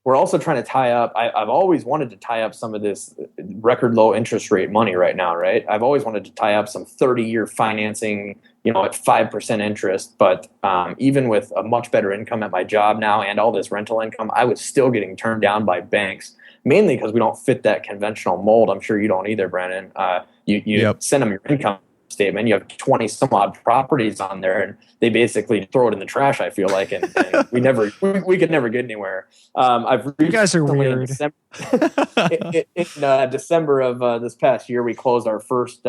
We're also trying to tie up. I've always wanted to tie up some of this record low interest rate money right now, right? I've always wanted to tie up some 30-year financing, at 5% interest. But even with a much better income at my job now and all this rental income, I was still getting turned down by banks, mainly because we don't fit that conventional mold. I'm sure you don't either, Brandon. You send them your income statement, you have 20 some odd properties on there, and they basically throw it in the trash, I feel like, and we could never get anywhere. You guys are weird. In December of this past year, we closed our first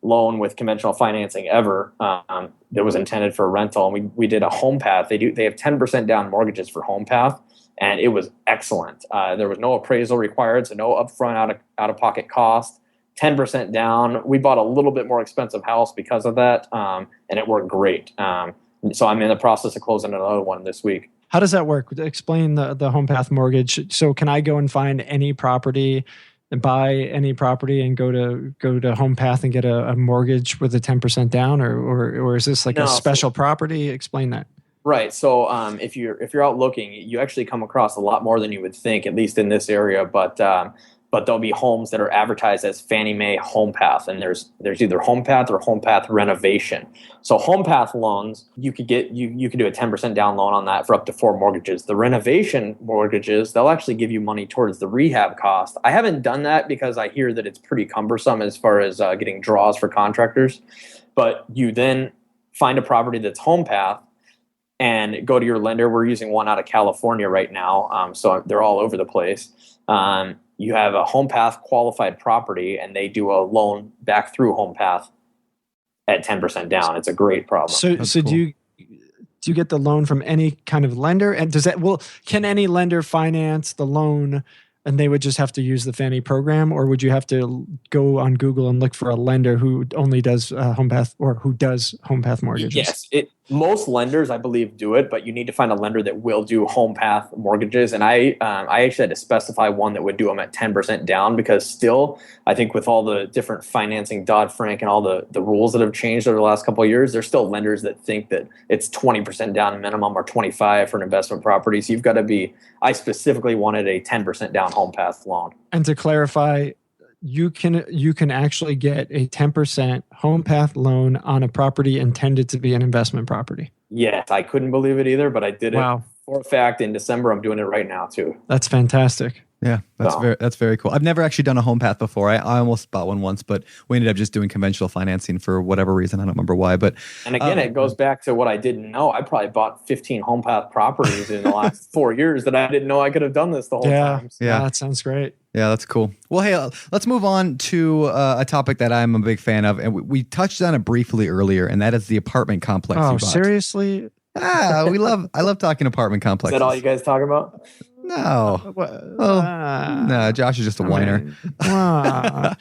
loan with conventional financing ever that was intended for rental, and we did a HomePath. They have 10% down mortgages for HomePath, and it was excellent. There was no appraisal required, so no upfront out of pocket cost. 10% down. We bought a little bit more expensive house because of that, and it worked great. So I'm in the process of closing another one this week. How does that work? Explain the HomePath mortgage. So can I go and find any property and buy any property and go to HomePath and get a mortgage with a 10% down, or is this like a special property? Explain that. Right. So if you're out looking, you actually come across a lot more than you would think, at least in this area. But there'll be homes that are advertised as Fannie Mae HomePath, and there's either HomePath or HomePath renovation. So HomePath loans, you could do a 10% down loan on that for up to 4 mortgages. The renovation mortgages, they'll actually give you money towards the rehab cost. I haven't done that because I hear that it's pretty cumbersome as far as getting draws for contractors. But you then find a property that's HomePath and go to your lender. We're using one out of California right now, so they're all over the place. You have a HomePath qualified property, and they do a loan back through HomePath at 10% down. It's a great problem. So cool. do you get the loan from any kind of lender? And can any lender finance the loan, and they would just have to use the Fannie program, or would you have to go on Google and look for a lender who only does HomePath, or who does HomePath mortgages? Yes, most lenders, I believe, do it, but you need to find a lender that will do HomePath mortgages. And I actually had to specify one that would do them at 10% down, because still, I think with all the different financing, Dodd-Frank, and all the rules that have changed over the last couple of years, there's still lenders that think that it's 20% down minimum or 25 for an investment property. So you've got to be. I specifically wanted a 10% down HomePath loan. And to clarify, you can actually get a 10% HomePath loan on a property intended to be an investment property. Yes, I couldn't believe it either, but I did Wow. it for a fact in December. I'm doing it right now too. That's fantastic. Yeah, that's very cool. I've never actually done a HomePath before. I almost bought one once, but we ended up just doing conventional financing for whatever reason. I don't remember why. And again, it goes back to what I didn't know. I probably bought 15 HomePath properties in the last 4 years that I didn't know I could have done this the whole time. So. Yeah, that sounds great. Yeah, that's cool. Well, hey, let's move on to a topic that I'm a big fan of, and we touched on it briefly earlier, and that is the apartment complex. Oh, you bought. Seriously? I love talking apartment complexes. Is that all you guys talk about? No. No, Josh is just a whiner. All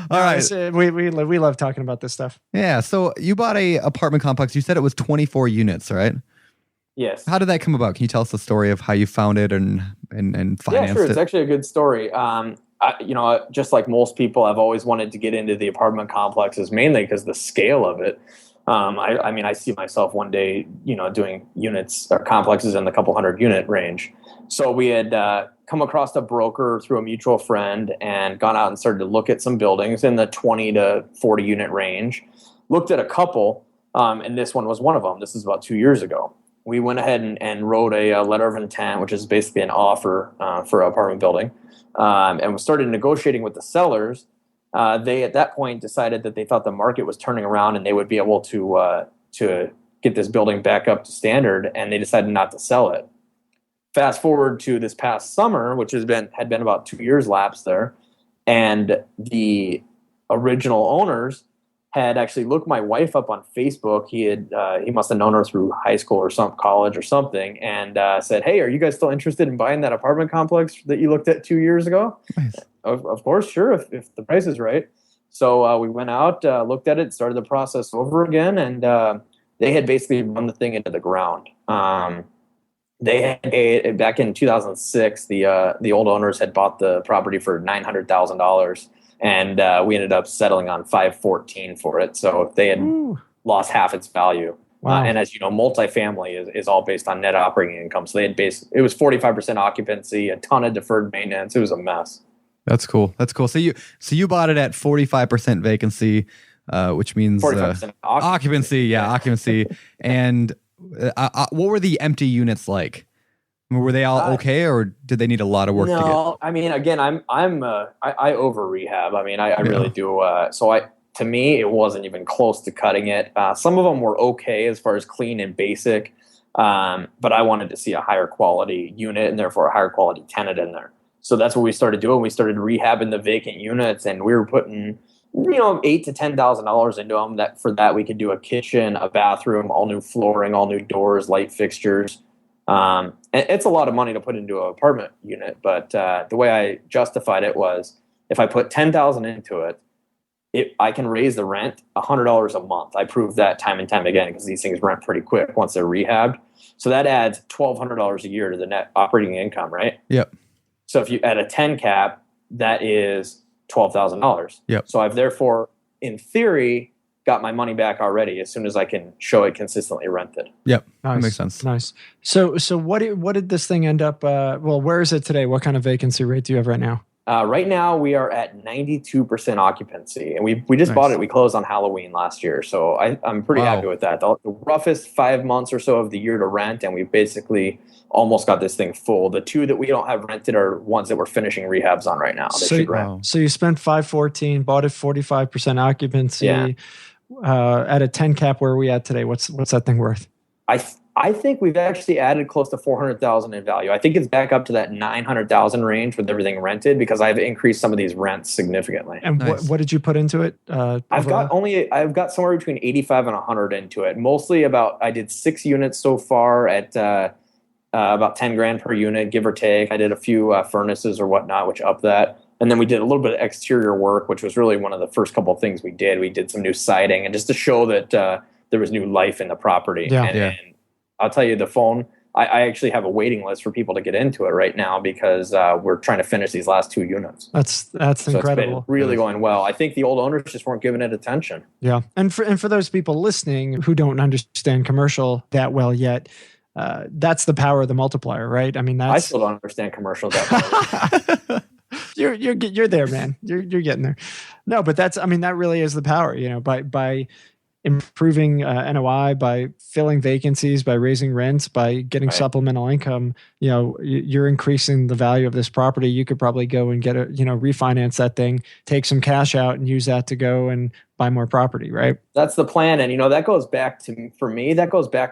right. We love talking about this stuff. Yeah. So you bought a apartment complex. You said it was 24 units, right? Yes. How did that come about? Can you tell us the story of how you found it and financed it? Yeah, sure. It's actually a good story. Just like most people, I've always wanted to get into the apartment complexes, mainly because the scale of it. I mean, I see myself one day, doing units or complexes in the couple hundred unit range. So we had come across a broker through a mutual friend and gone out and started to look at some buildings in the 20 to 40 unit range. Looked at a couple, and this one was one of them. This is about 2 years ago. We went ahead and wrote a letter of intent, which is basically an offer for an apartment building, and we started negotiating with the sellers. They at that point decided that they thought the market was turning around and they would be able to get this building back up to standard, and they decided not to sell it. Fast forward to this past summer, which had been about 2 years lapsed there, and the original owners had actually looked my wife up on Facebook. He must have known her through high school or some college or something, and said, "Hey, are you guys still interested in buying that apartment complex that you looked at 2 years ago?" Nice. Of course, sure, if the price is right. So we went out, looked at it, started the process over again, and they had basically run the thing into the ground. They had, back in 2006, the old owners had bought the property for $900,000. And we ended up settling on $514 for it. So they had lost half its value. Wow. And as you know, multifamily is all based on net operating income. So it was 45% occupancy, a ton of deferred maintenance. It was a mess. That's cool. So you bought it at 45% vacancy, which means 45% occupancy. Yeah, occupancy. And what were the empty units like? Were they all okay, or did they need a lot of work to get? No, I mean, again, I over rehab. I mean, I really do. To me, it wasn't even close to cutting it. Some of them were okay as far as clean and basic, but I wanted to see a higher quality unit and therefore a higher quality tenant in there. So that's what we started doing. We started rehabbing the vacant units, and we were putting $8,000 to $10,000 into them. For that, we could do a kitchen, a bathroom, all new flooring, all new doors, light fixtures. And it's a lot of money to put into an apartment unit, but the way I justified it was, if I put $10,000 into it, I can raise the rent $100 a month. I proved that time and time again, because these things rent pretty quick once they're rehabbed. So that adds $1,200 a year to the net operating income, right? Yep. So if you add a 10 cap, that is $12,000. Yep. So I've therefore, in theory, got my money back already as soon as I can show it consistently rented. Yep. Nice. That makes sense. Nice. So what did this thing end up? Where is it today? What kind of vacancy rate do you have right now? Right now we are at 92% occupancy, and we just bought it. We closed on Halloween last year, so I'm pretty happy with that. The roughest 5 months or so of the year to rent, and we basically almost got this thing full. The two that we don't have rented are ones that we're finishing rehabs on right now. So you spent $514, bought it 45% occupancy. Yeah. At a 10 cap, where are we at today? What's that thing worth? I think we've actually added close to $400,000 in value. I think it's back up to that $900,000 range with everything rented, because I've increased some of these rents significantly. And what did you put into it? I've got somewhere between 85 and 100 into it. Mostly I did 6 units so far at about 10 grand per unit, give or take. I did a few furnaces or whatnot, which upped that. And then we did a little bit of exterior work, which was really one of the first couple of things we did. We did some new siding, and just to show that there was new life in the property. And I'll tell you, the phone, I actually have a waiting list for people to get into it right now, because we're trying to finish these last 2 units. That's incredible. It's been really going well. I think the old owners just weren't giving it attention. Yeah. And for those people listening who don't understand commercial that well yet, that's the power of the multiplier, right? I mean, I still don't understand commercial that well. You're there, man. You're getting there. No, but that really is the power, by improving NOI, by filling vacancies, by raising rents, by getting supplemental income, you're increasing the value of this property. You could probably go and refinance that thing, take some cash out and use that to go and buy more property, right? That's the plan. And, that goes back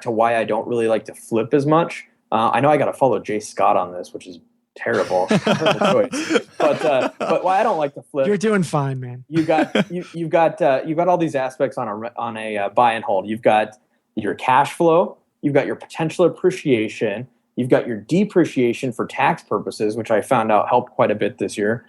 to why I don't really like to flip as much. I know I got to follow Jay Scott on this, which is terrible choice. But why I don't like to flip. You're doing fine, man. You've got all these aspects on a buy and hold. You've got your cash flow, you've got your potential appreciation, you've got your depreciation for tax purposes, which I found out helped quite a bit this year.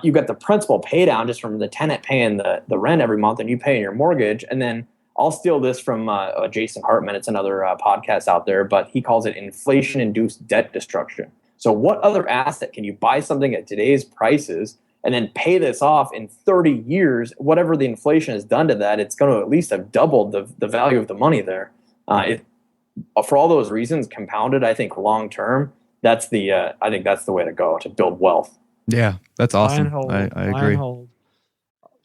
You've got the principal pay down just from the tenant paying the rent every month and you paying your mortgage. And then I'll steal this from Jason Hartman. It's another podcast out there, but he calls it inflation-induced debt destruction. So what other asset can you buy something at today's prices and then pay this off in 30 years, whatever the inflation has done to that, it's going to at least have doubled the value of the money there. For all those reasons, compounded, I think long term, that's I think that's the way to go to build wealth. Yeah, that's awesome. I agree.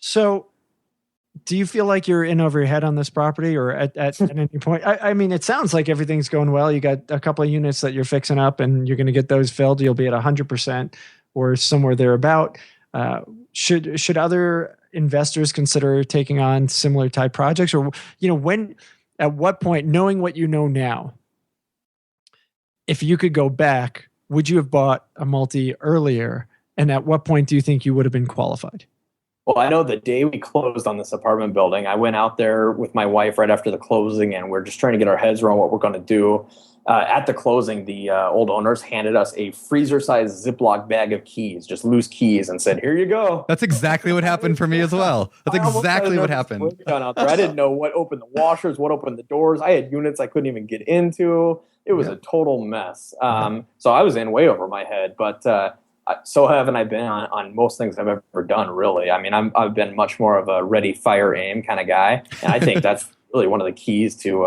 So, do you feel like you're in over your head on this property, or at any point? I mean, it sounds like everything's going well. You got a couple of units that you're fixing up, and you're going to get those filled. You'll be at 100% or somewhere thereabout. Should other investors consider taking on similar type projects, or at what point, knowing what you know now, if you could go back, would you have bought a multi earlier? And at what point do you think you would have been qualified? Well, I know the day we closed on this apartment building, I went out there with my wife right after the closing, and we're just trying to get our heads around what we're going to do. At the closing, the old owners handed us a freezer-sized Ziploc bag of keys, just loose keys, and said, "Here you go." That's exactly what happened for me as well. That's exactly what happened. Out there. I didn't know what opened the washers, what opened the doors. I had units I couldn't even get into. It was a total mess. So I was in way over my head, but so haven't I been on most things I've ever done, really. I mean, I've been much more of a ready, fire, aim kind of guy. And I think that's really one of the keys to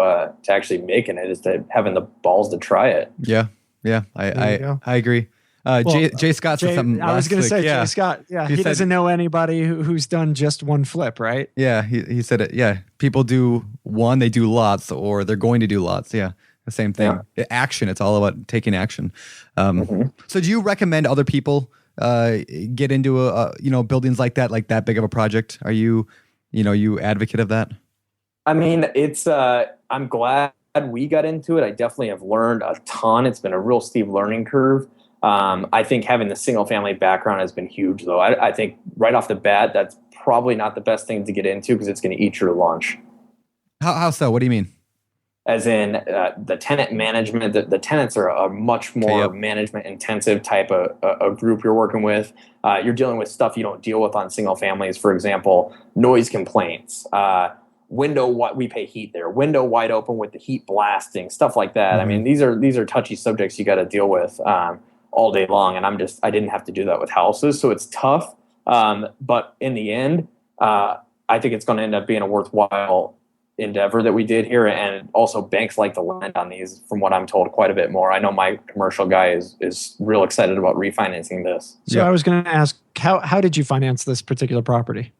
actually making it, is to having the balls to try it. Yeah. I agree. Jay Scott said something. I was going to say, yeah. Jay Scott. Yeah, he doesn't know anybody who's done just one flip, right? Yeah, he said it. Yeah, people do one, they do lots, or they're going to do lots. Yeah. The same thing. Yeah. Action. It's all about taking action. So do you recommend other people get into buildings like that big of a project? Are you advocate of that? I mean, it's I'm glad we got into it. I definitely have learned a ton. It's been a real steep learning curve. I think having the single family background has been huge, though. I think right off the bat, that's probably not the best thing to get into, because it's going to eat your lunch. How so? What do you mean? As in the tenant management, the tenants are a much more management intensive type of group you're working with. You're dealing with stuff you don't deal with on single families. For example, noise complaints, we pay heat there, window wide open with the heat blasting, stuff like that. I mean, these are touchy subjects you got to deal with all day long. And I didn't have to do that with houses. So it's tough. But in the end, I think it's going to end up being a worthwhile endeavor that we did here. And also banks like to lend on these, from what I'm told, quite a bit more. I know my commercial guy is real excited about refinancing this. So I was going to ask, how did you finance this particular property?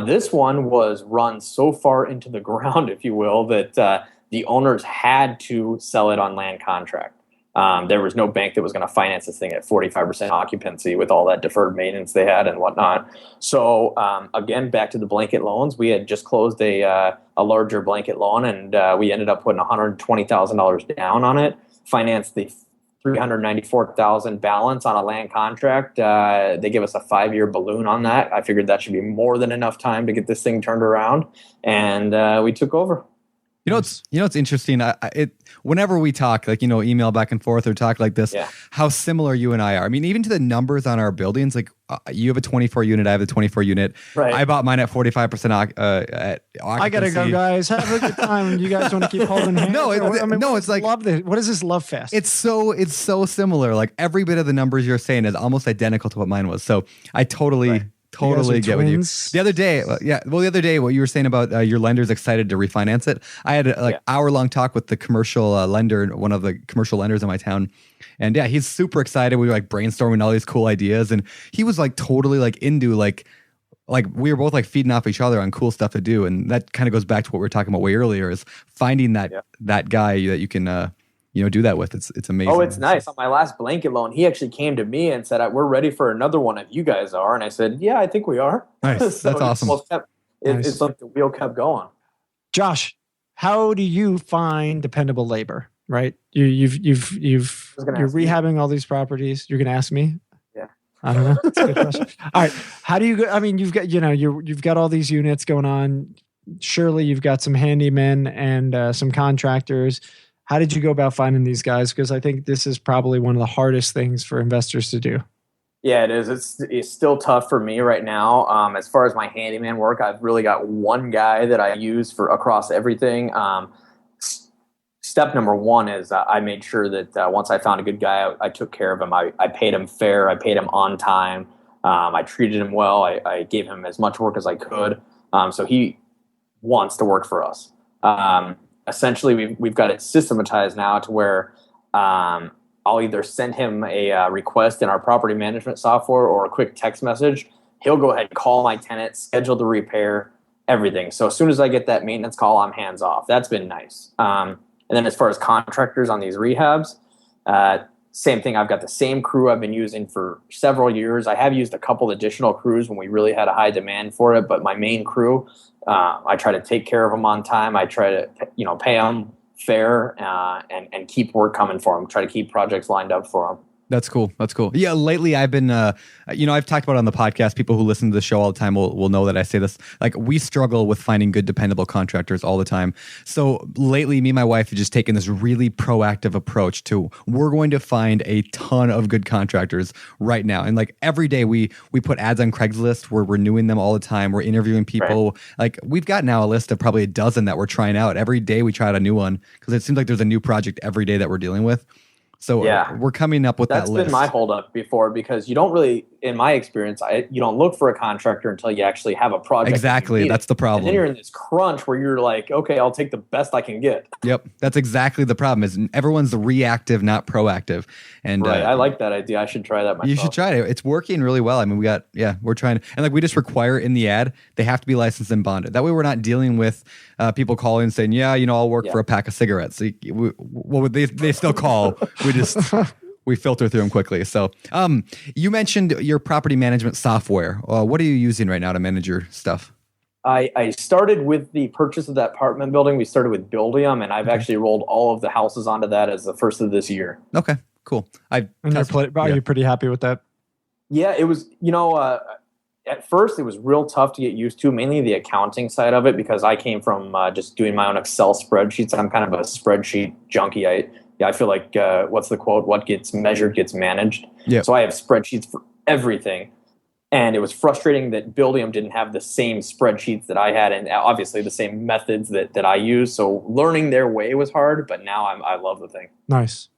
This one was run so far into the ground, if you will, that the owners had to sell it on land contract. There was no bank that was going to finance this thing at 45% occupancy with all that deferred maintenance they had and whatnot. So again, back to the blanket loans, we had just closed a larger blanket loan, and we ended up putting $120,000 down on it, financed the $394,000 balance on a land contract. They give us a 5-year balloon on that. I figured that should be more than enough time to get this thing turned around, and we took over. It's interesting. Whenever we talk, email back and forth or talk like this, how similar you and I are. I mean, even to the numbers on our buildings, you have a 24 unit, I have a 24 unit. Right. I bought mine at 45% occupancy. I gotta go, guys. Have a good time. You guys want to keep holding hands? It's like, love this. What is this love fest? It's so similar. Like every bit of the numbers you're saying is almost identical to what mine was. So I totally get with you. The other day, what you were saying about your lender's excited to refinance it. I had an hour-long talk with the commercial lender, one of the commercial lenders in my town. And yeah, he's super excited. We were brainstorming all these cool ideas. And he was totally into we were both feeding off each other on cool stuff to do. And that kind of goes back to what we were talking about way earlier, is finding that guy that you can do that with. It's amazing. Oh, it's nice. On my last blanket loan, he actually came to me and said, "We're ready for another one if you guys are." And I said, "Yeah, I think we are." Nice. So that's awesome. It's like the wheel kept going. Josh, how do you find dependable labor? Right? You're rehabbing all these properties. You're going to ask me? Yeah. I don't know. That's a good question. All right. How do you go? I mean, you've got, you've got all these units going on. Surely you've got some handymen and some contractors. How did you go about finding these guys? Because I think this is probably one of the hardest things for investors to do. Yeah, it is. It's still tough for me right now. As far as my handyman work, I've really got one guy that I use for across everything. Step number one is I made sure that once I found a good guy, I took care of him. I paid him fair. I paid him on time. I treated him well. I gave him as much work as I could. So he wants to work for us. Essentially, we've got it systematized now to where I'll either send him a request in our property management software or a quick text message. He'll go ahead and call my tenant, schedule the repair, everything. So as soon as I get that maintenance call, I'm hands off. That's been nice. And then as far as contractors on these rehabs, same thing. I've got the same crew I've been using for several years. I have used a couple additional crews when we really had a high demand for it, but my main crew, I try to take care of them on time. I try to, pay them fair and keep work coming for them. Try to keep projects lined up for them. That's cool. That's cool. Yeah, lately I've been, I've talked about it on the podcast. People who listen to the show all the time will know that I say this. Like, we struggle with finding good, dependable contractors all the time. So lately, me and my wife have just taken this really proactive approach to, we're going to find a ton of good contractors right now. And like every day we put ads on Craigslist. We're renewing them all the time. We're interviewing people. Right. Like, we've got now a list of probably a dozen that we're trying out. Every day we try out a new one because it seems like there's a new project every day that we're dealing with. So we're coming up with that list. That's been my holdup before, because you don't really, in my experience, you don't look for a contractor until you actually have a project. Exactly. That's the problem. And then you're in this crunch where you're like, okay, I'll take the best I can get. Yep. That's exactly the problem, is everyone's reactive, not proactive. And right. I like that idea. I should try that myself. You should try it. It's working really well. I mean, we're trying to, and like we just require in the ad, they have to be licensed and bonded. That way we're not dealing with people calling and saying, I'll work for a pack of cigarettes. So they still call. We filter through them quickly. So you mentioned your property management software. What are you using right now to manage your stuff? I started with the purchase of that apartment building. We started with Buildium, and I've actually rolled all of the houses onto that as the first of this year. Okay, cool. Are you pretty happy with that? Yeah, it was, at first it was real tough to get used to, mainly the accounting side of it, because I came from just doing my own Excel spreadsheets. I'm kind of a spreadsheet junkie. I feel like, what's the quote? What gets measured gets managed. Yep. So I have spreadsheets for everything. And it was frustrating that Buildium didn't have the same spreadsheets that I had, and obviously the same methods that I use. So learning their way was hard, but now I love the thing. Nice.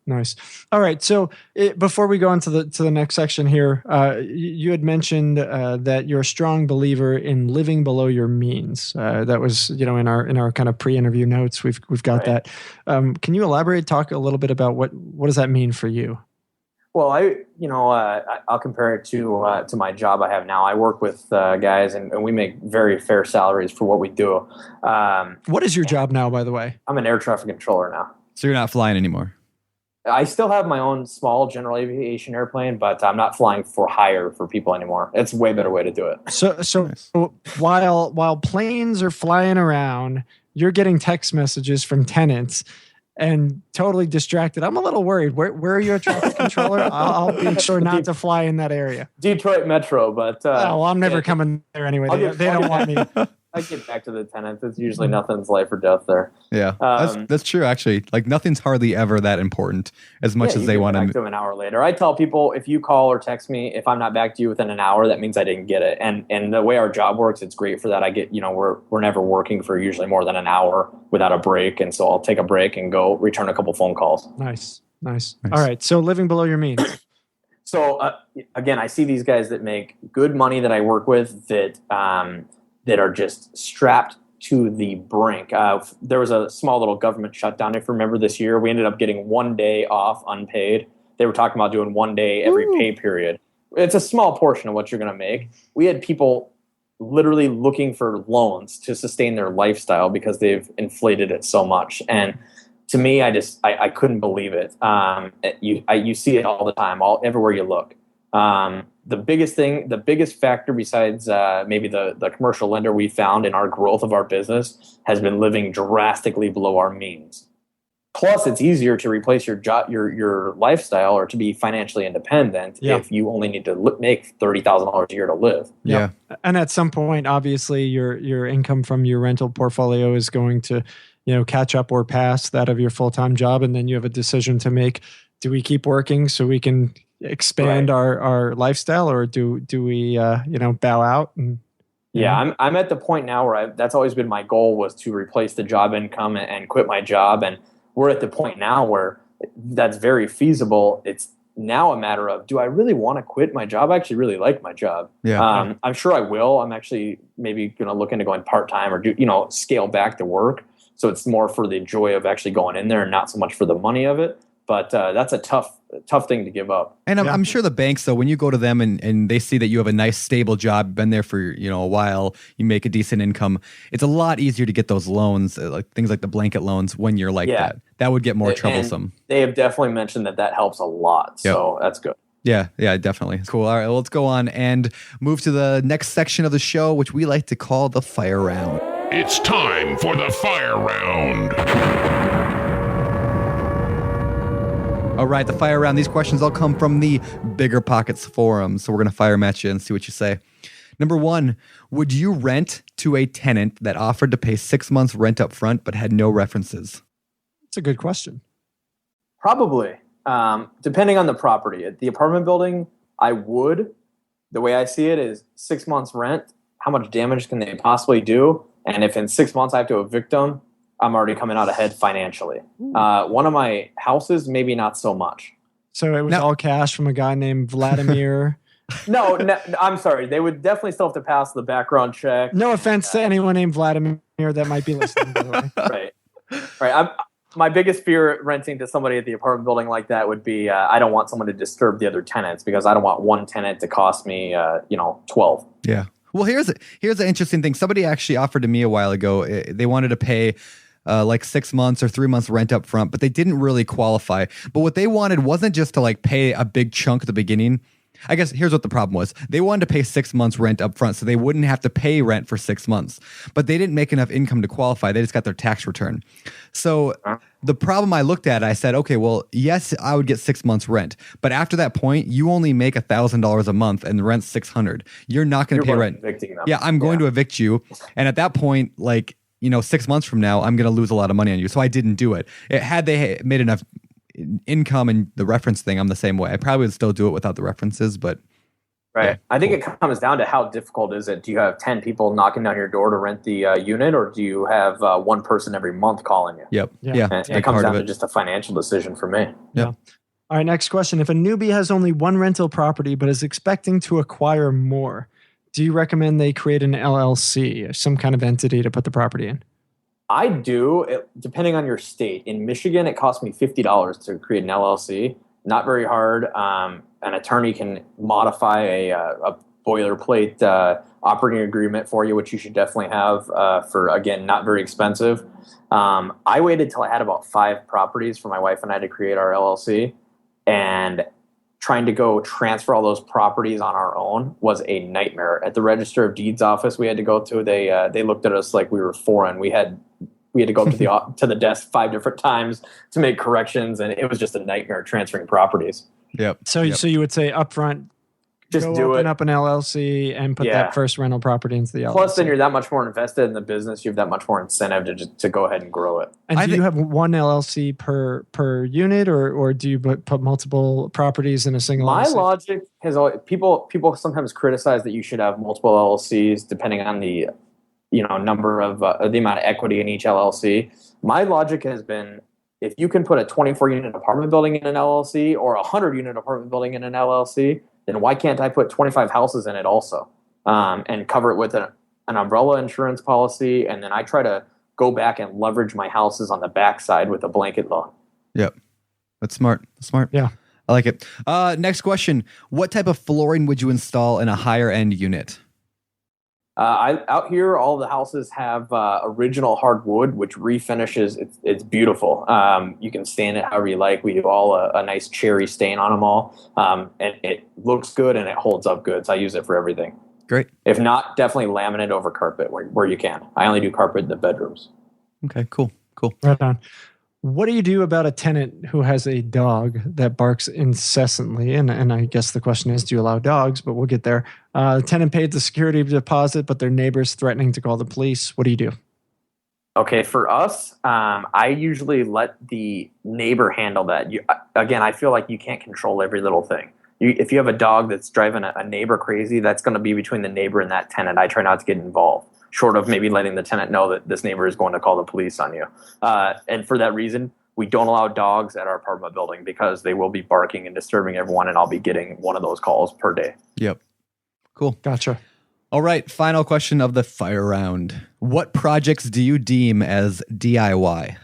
All right. So before we go on to the next section here, you had mentioned that you're a strong believer in living below your means. That was, in our kind of pre-interview notes. We've got that. Can you elaborate? Talk a little bit about what does that mean for you? Well, I'll compare it to my job I have now. I work with guys, and we make very fair salaries for what we do. What is your job now, by the way? I'm an air traffic controller now. So you're not flying anymore? I still have my own small general aviation airplane, but I'm not flying for hire for people anymore. It's a way better way to do it. So nice. While planes are flying around, you're getting text messages from tenants and totally distracted. I'm a little worried. Where are you a traffic controller? I'll be sure not to fly in that area. Detroit Metro, but I'm never coming there anyway. They don't want me. I get back to the tenants. It's usually nothing's life or death there. Yeah, that's true. Actually, like nothing's hardly ever that important as much as they want to. An hour later, I tell people, if you call or text me, if I'm not back to you within an hour, that means I didn't get it. And the way our job works, it's great for that. I get, we're never working for usually more than an hour without a break, and so I'll take a break and go return a couple phone calls. Nice. All right, so living below your means. So again, I see these guys that make good money that I work with that are just strapped to the brink. There was a small little government shutdown, if you remember, this year. We ended up getting 1 day off unpaid. They were talking about doing 1 day every pay period. It's a small portion of what you're going to make. We had people literally looking for loans to sustain their lifestyle because they've inflated it so much. And to me, I couldn't believe it. You see it all the time, everywhere you look. The biggest factor besides maybe the commercial lender we found in our growth of our business has been living drastically below our means. Plus, it's easier to replace your job, your lifestyle, or to be financially independent if you only need to make $30,000 a year to live. Yeah, and at some point, obviously, your income from your rental portfolio is going to, catch up or pass that of your full-time job, and then you have a decision to make: do we keep working so we can expand our lifestyle, or do we bow out? And I'm at the point now where that's always been my goal, was to replace the job income and quit my job, and we're at the point now where that's very feasible. now a matter of, do I really want to quit my job? I actually really like my job. Yeah. I'm sure I will. I'm actually maybe going to look into going part-time or scale back the work. So it's more for the joy of actually going in there and not so much for the money of it. But that's a tough thing to give up. And I'm sure the banks, though, when you go to them and they see that you have a nice, stable job, been there for a while, you make a decent income, it's a lot easier to get those loans, like things like the blanket loans, when you're like that. That would get more troublesome. They have definitely mentioned that helps a lot. So that's good. Yeah, definitely. Cool. All right, well, let's go on and move to the next section of the show, which we like to call the fire round. It's time for the fire round. All right, the fire round. These questions all come from the Bigger Pockets forum. So we're going to fire match you and see what you say. Number 1, would you rent to a tenant that offered to pay 6 months rent up front but had no references? That's a good question. Probably. Depending on the property. At the apartment building, I would. The way I see it is 6 months rent. How much damage can they possibly do? And if in 6 months I have to evict them, I'm already coming out ahead financially. One of my houses, maybe not so much. So it was all cash from a guy named Vladimir. No, I'm sorry. They would definitely still have to pass the background check. No offense to anyone named Vladimir that might be listening, by the way. Right. My biggest fear renting to somebody at the apartment building like that would be I don't want someone to disturb the other tenants because I don't want one tenant to cost me 12. Yeah. Well, here's the interesting thing. Somebody actually offered to me a while ago. They wanted to pay like 6 months or 3 months rent up front, but they didn't really qualify. But what they wanted wasn't just to like pay a big chunk at the beginning. I guess here's what the problem was. They wanted to pay 6 months rent up front so they wouldn't have to pay rent for 6 months. But they didn't make enough income to qualify. They just got their tax return. So the problem I looked at, I said, okay, well, yes, I would get 6 months rent. But after that point, you only make $1,000 a month and the rent's $600. You're not going to pay rent. Yeah, I'm going to evict you. And at that point, 6 months from now, I'm going to lose a lot of money on you. So I didn't do it. Had they made enough income and the reference thing, I'm the same way. I probably would still do it without the references, but right. Yeah, I think it comes down to how difficult is it. Do you have 10 people knocking down your door to rent the unit, or do you have one person every month calling you? Yep. Yeah. And it comes down to just a financial decision for me. Yeah. All right, next question. If a newbie has only one rental property but is expecting to acquire more, do you recommend they create an LLC, some kind of entity to put the property in? I do, depending on your state. In Michigan, it cost me $50 to create an LLC. Not very hard. An attorney can modify a boilerplate operating agreement for you, which you should definitely have for, again, not very expensive. I waited till I had about 5 properties for my wife and I to create our LLC. And trying to go transfer all those properties on our own was a nightmare. At the Register of Deeds office we had to go to, they looked at us like we were foreign. We had to go to the desk 5 different times to make corrections, and it was just a nightmare transferring properties. Yep. So you would say upfront, just open up an LLC and put that first rental property into the LLC. Plus, then you're that much more invested in the business. You have that much more incentive to go ahead and grow it. And do you have one LLC per unit, or do you put multiple properties in a single My LLC? logic has always, people sometimes criticize that you should have multiple LLCs depending on the number of the amount of equity in each LLC. My logic has been, if you can put a 24-unit apartment building in an LLC or a 100-unit apartment building in an LLC, then why can't I put 25 houses in it also and cover it with an umbrella insurance policy? And then I try to go back and leverage my houses on the backside with a blanket loan. Yep. That's smart. Yeah. I like it. Next question. What type of flooring would you install in a higher end unit? Out here, all the houses have original hardwood, which refinishes. It's beautiful. You can stain it however you like. We do all a nice cherry stain on them all, and it looks good and it holds up good. So I use it for everything. Great. If not, definitely laminate over carpet where you can. I only do carpet in the bedrooms. Okay, cool. Right on. What do you do about a tenant who has a dog that barks incessantly? And I guess the question is, do you allow dogs? But we'll get there. The tenant paid the security deposit, but their neighbor's threatening to call the police. What do you do? Okay, for us, I usually let the neighbor handle that. Again, I feel like you can't control every little thing. If you have a dog that's driving a neighbor crazy, that's going to be between the neighbor and that tenant. I try not to get involved, short of maybe letting the tenant know that this neighbor is going to call the police on you. And for that reason, we don't allow dogs at our apartment building because they will be barking and disturbing everyone, and I'll be getting one of those calls per day. Yep. Cool. Gotcha. All right. Final question of the fire round. What projects do you deem as DIY?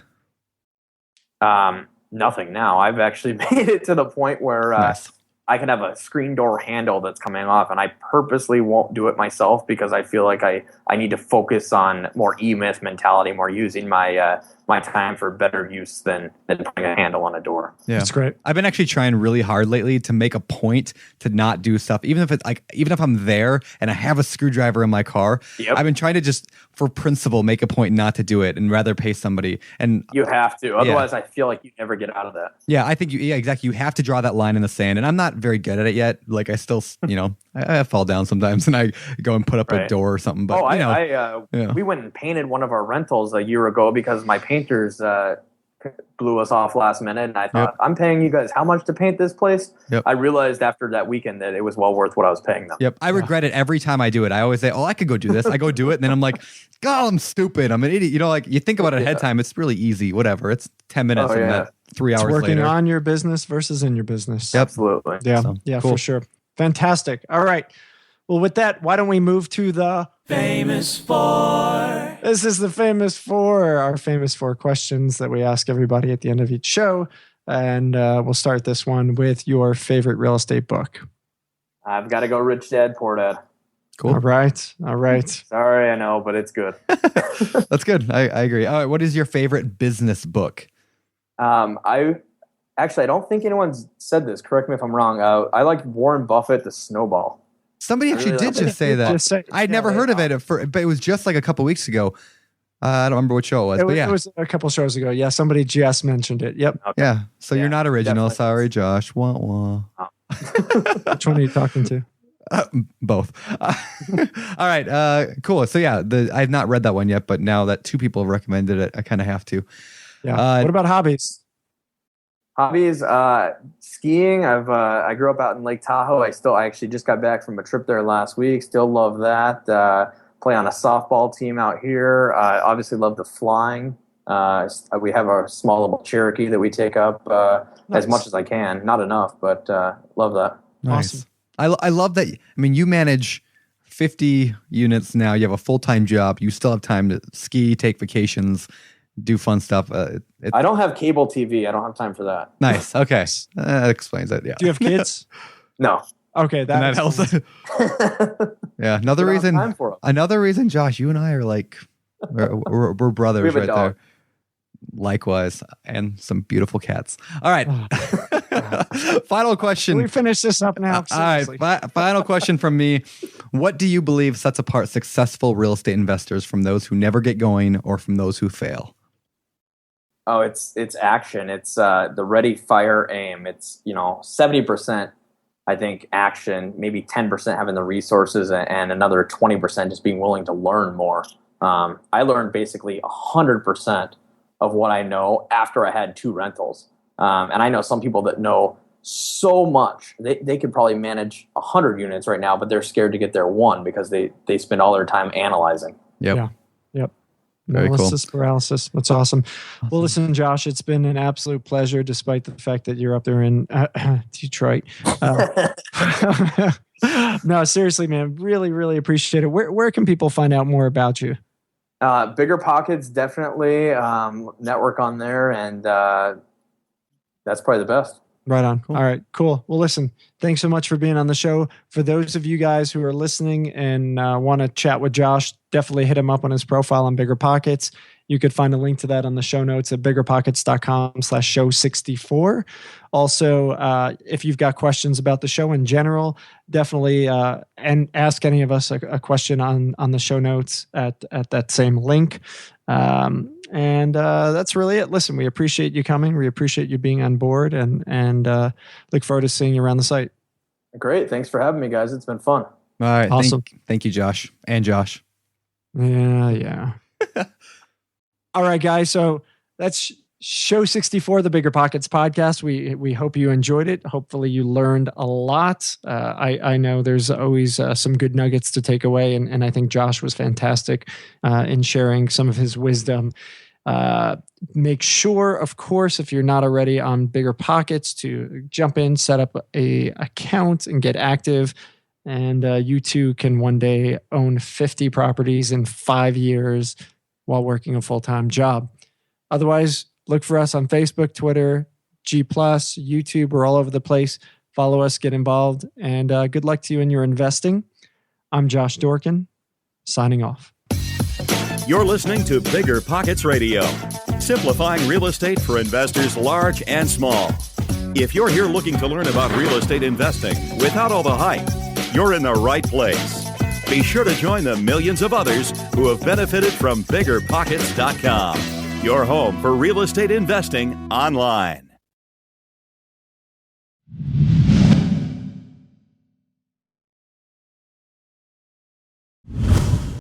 Nothing now. I've actually made it to the point where Nice. I can have a screen door handle that's coming off, and I purposely won't do it myself because I feel like I need to focus on more E-Myth mentality, more using my my time for better use than putting a handle on a door. Yeah. That's great. I've been actually trying really hard lately to make a point to not do stuff, even if I'm there and I have a screwdriver in my car. Yep. I've been trying to just, for principle, make a point not to do it and rather pay somebody. And You have to. Otherwise, I feel like you never get out of that. yeah, I think exactly. You have to draw that line in the sand, and I'm not very good at it yet. Like I still, I fall down sometimes, and I go and put up a Right. door or something. But yeah. We went and painted one of our rentals a year ago because my painters blew us off last minute, and I thought, I'm paying you guys how much to paint this place? Yep. I realized after that weekend that it was well worth what I was paying them. Yep. I regret it every time I do it. I always say, oh, I could go do this. I go do it. And then I'm like, God, I'm stupid. I'm an idiot. Like you think about it ahead of time. It's really easy. Whatever. It's 10 minutes and that 3 hours It's working later. on your business versus in your business. Yep. Absolutely. Yeah. So, Yeah, cool. for sure. Fantastic. All right. Well, with that, why don't we move to the Famous Four. This is the famous four, our famous four questions that we ask everybody at the end of each show. And we'll start this one with your favorite real estate book. I've got to go Rich Dad, Poor Dad. Cool. All right. All right. Sorry, I know, but it's good. That's good. I agree. All right. What is your favorite business book? I don't think anyone's said this. Correct me if I'm wrong. I like Warren Buffett, The Snowball. Somebody actually really did like just say that. I'd never heard of it, but it was just like a couple weeks ago. I don't remember what show it was, but yeah. It was a couple shows ago. Yeah, somebody just mentioned it. Yep. Okay. Yeah. So you're not original. definitely. Sorry, Josh. Wah, wah. Which one are you talking to? Both. All right. Cool. So yeah, I've not read that one yet, but now that two people have recommended it, I kind of have to. Yeah. What about hobbies? Hobbies, skiing. I grew up out in Lake Tahoe. I actually just got back from a trip there last week. Still love that. Play on a softball team out here. Obviously love the flying. We have a small little Cherokee that we take up as much as I can. Not enough, but love that. Nice. Awesome. I love that. I mean, you manage 50 units now. You have a full-time job. You still have time to ski, take vacations, do fun stuff. I don't have cable TV. I don't have time for that. Nice. Okay. That explains it. Yeah. Do you have kids? No. Okay. And that helps. Yeah. Another We don't have reason. time for 'em. Another reason, Josh, you and I are like, we're brothers We have a right dog. there. Likewise, and some beautiful cats. All right. Final question. Can we finish this up now? All right. Seriously. Final question from me. What do you believe sets apart successful real estate investors from those who never get going or from those who fail? Oh, it's action. It's the ready, fire, aim. It's 70%. I think action, maybe 10% having the resources, and another 20% just being willing to learn more. I learned basically 100% of what I know after I had 2 rentals. And I know some people that know so much. They could probably manage 100 units right now, but they're scared to get their one because they spend all their time analyzing. Yep. Yeah. Very cool. Analysis paralysis. That's awesome. Well, listen, Josh, it's been an absolute pleasure, despite the fact that you're up there in Detroit. No, seriously, man, really, really appreciate it. Where can people find out more about you? Bigger Pockets, definitely. Network on there, and that's probably the best. Right on. Cool. All right, cool. Well, listen, thanks so much for being on the show. For those of you guys who are listening and want to chat with Josh, definitely hit him up on his profile on Bigger Pockets. You could find a link to that on the show notes at biggerpockets.com/show64. Also, if you've got questions about the show in general, definitely and ask any of us a question on the show notes at that same link. And that's really it. Listen, we appreciate you coming. We appreciate you being on board, and look forward to seeing you around the site. Great. Thanks for having me, guys. It's been fun. All right. Awesome. Thank you, Josh. And Josh. Yeah. All right, guys. So that's show 64, the Bigger Pockets podcast. We hope you enjoyed it. Hopefully you learned a lot. I know there's always some good nuggets to take away. And I think Josh was fantastic in sharing some of his wisdom. Make sure, of course, if you're not already on Bigger Pockets, to jump in, set up a account, and get active. And you too can one day own 50 properties in 5 years while working a full-time job. Otherwise, look for us on Facebook, Twitter, G+, YouTube. We're all over the place. Follow us, get involved, and good luck to you in your investing. I'm Josh Dorkin, signing off. You're listening to Bigger Pockets Radio, simplifying real estate for investors large and small. If you're here looking to learn about real estate investing without all the hype, you're in the right place. Be sure to join the millions of others who have benefited from BiggerPockets.com, your home for real estate investing online.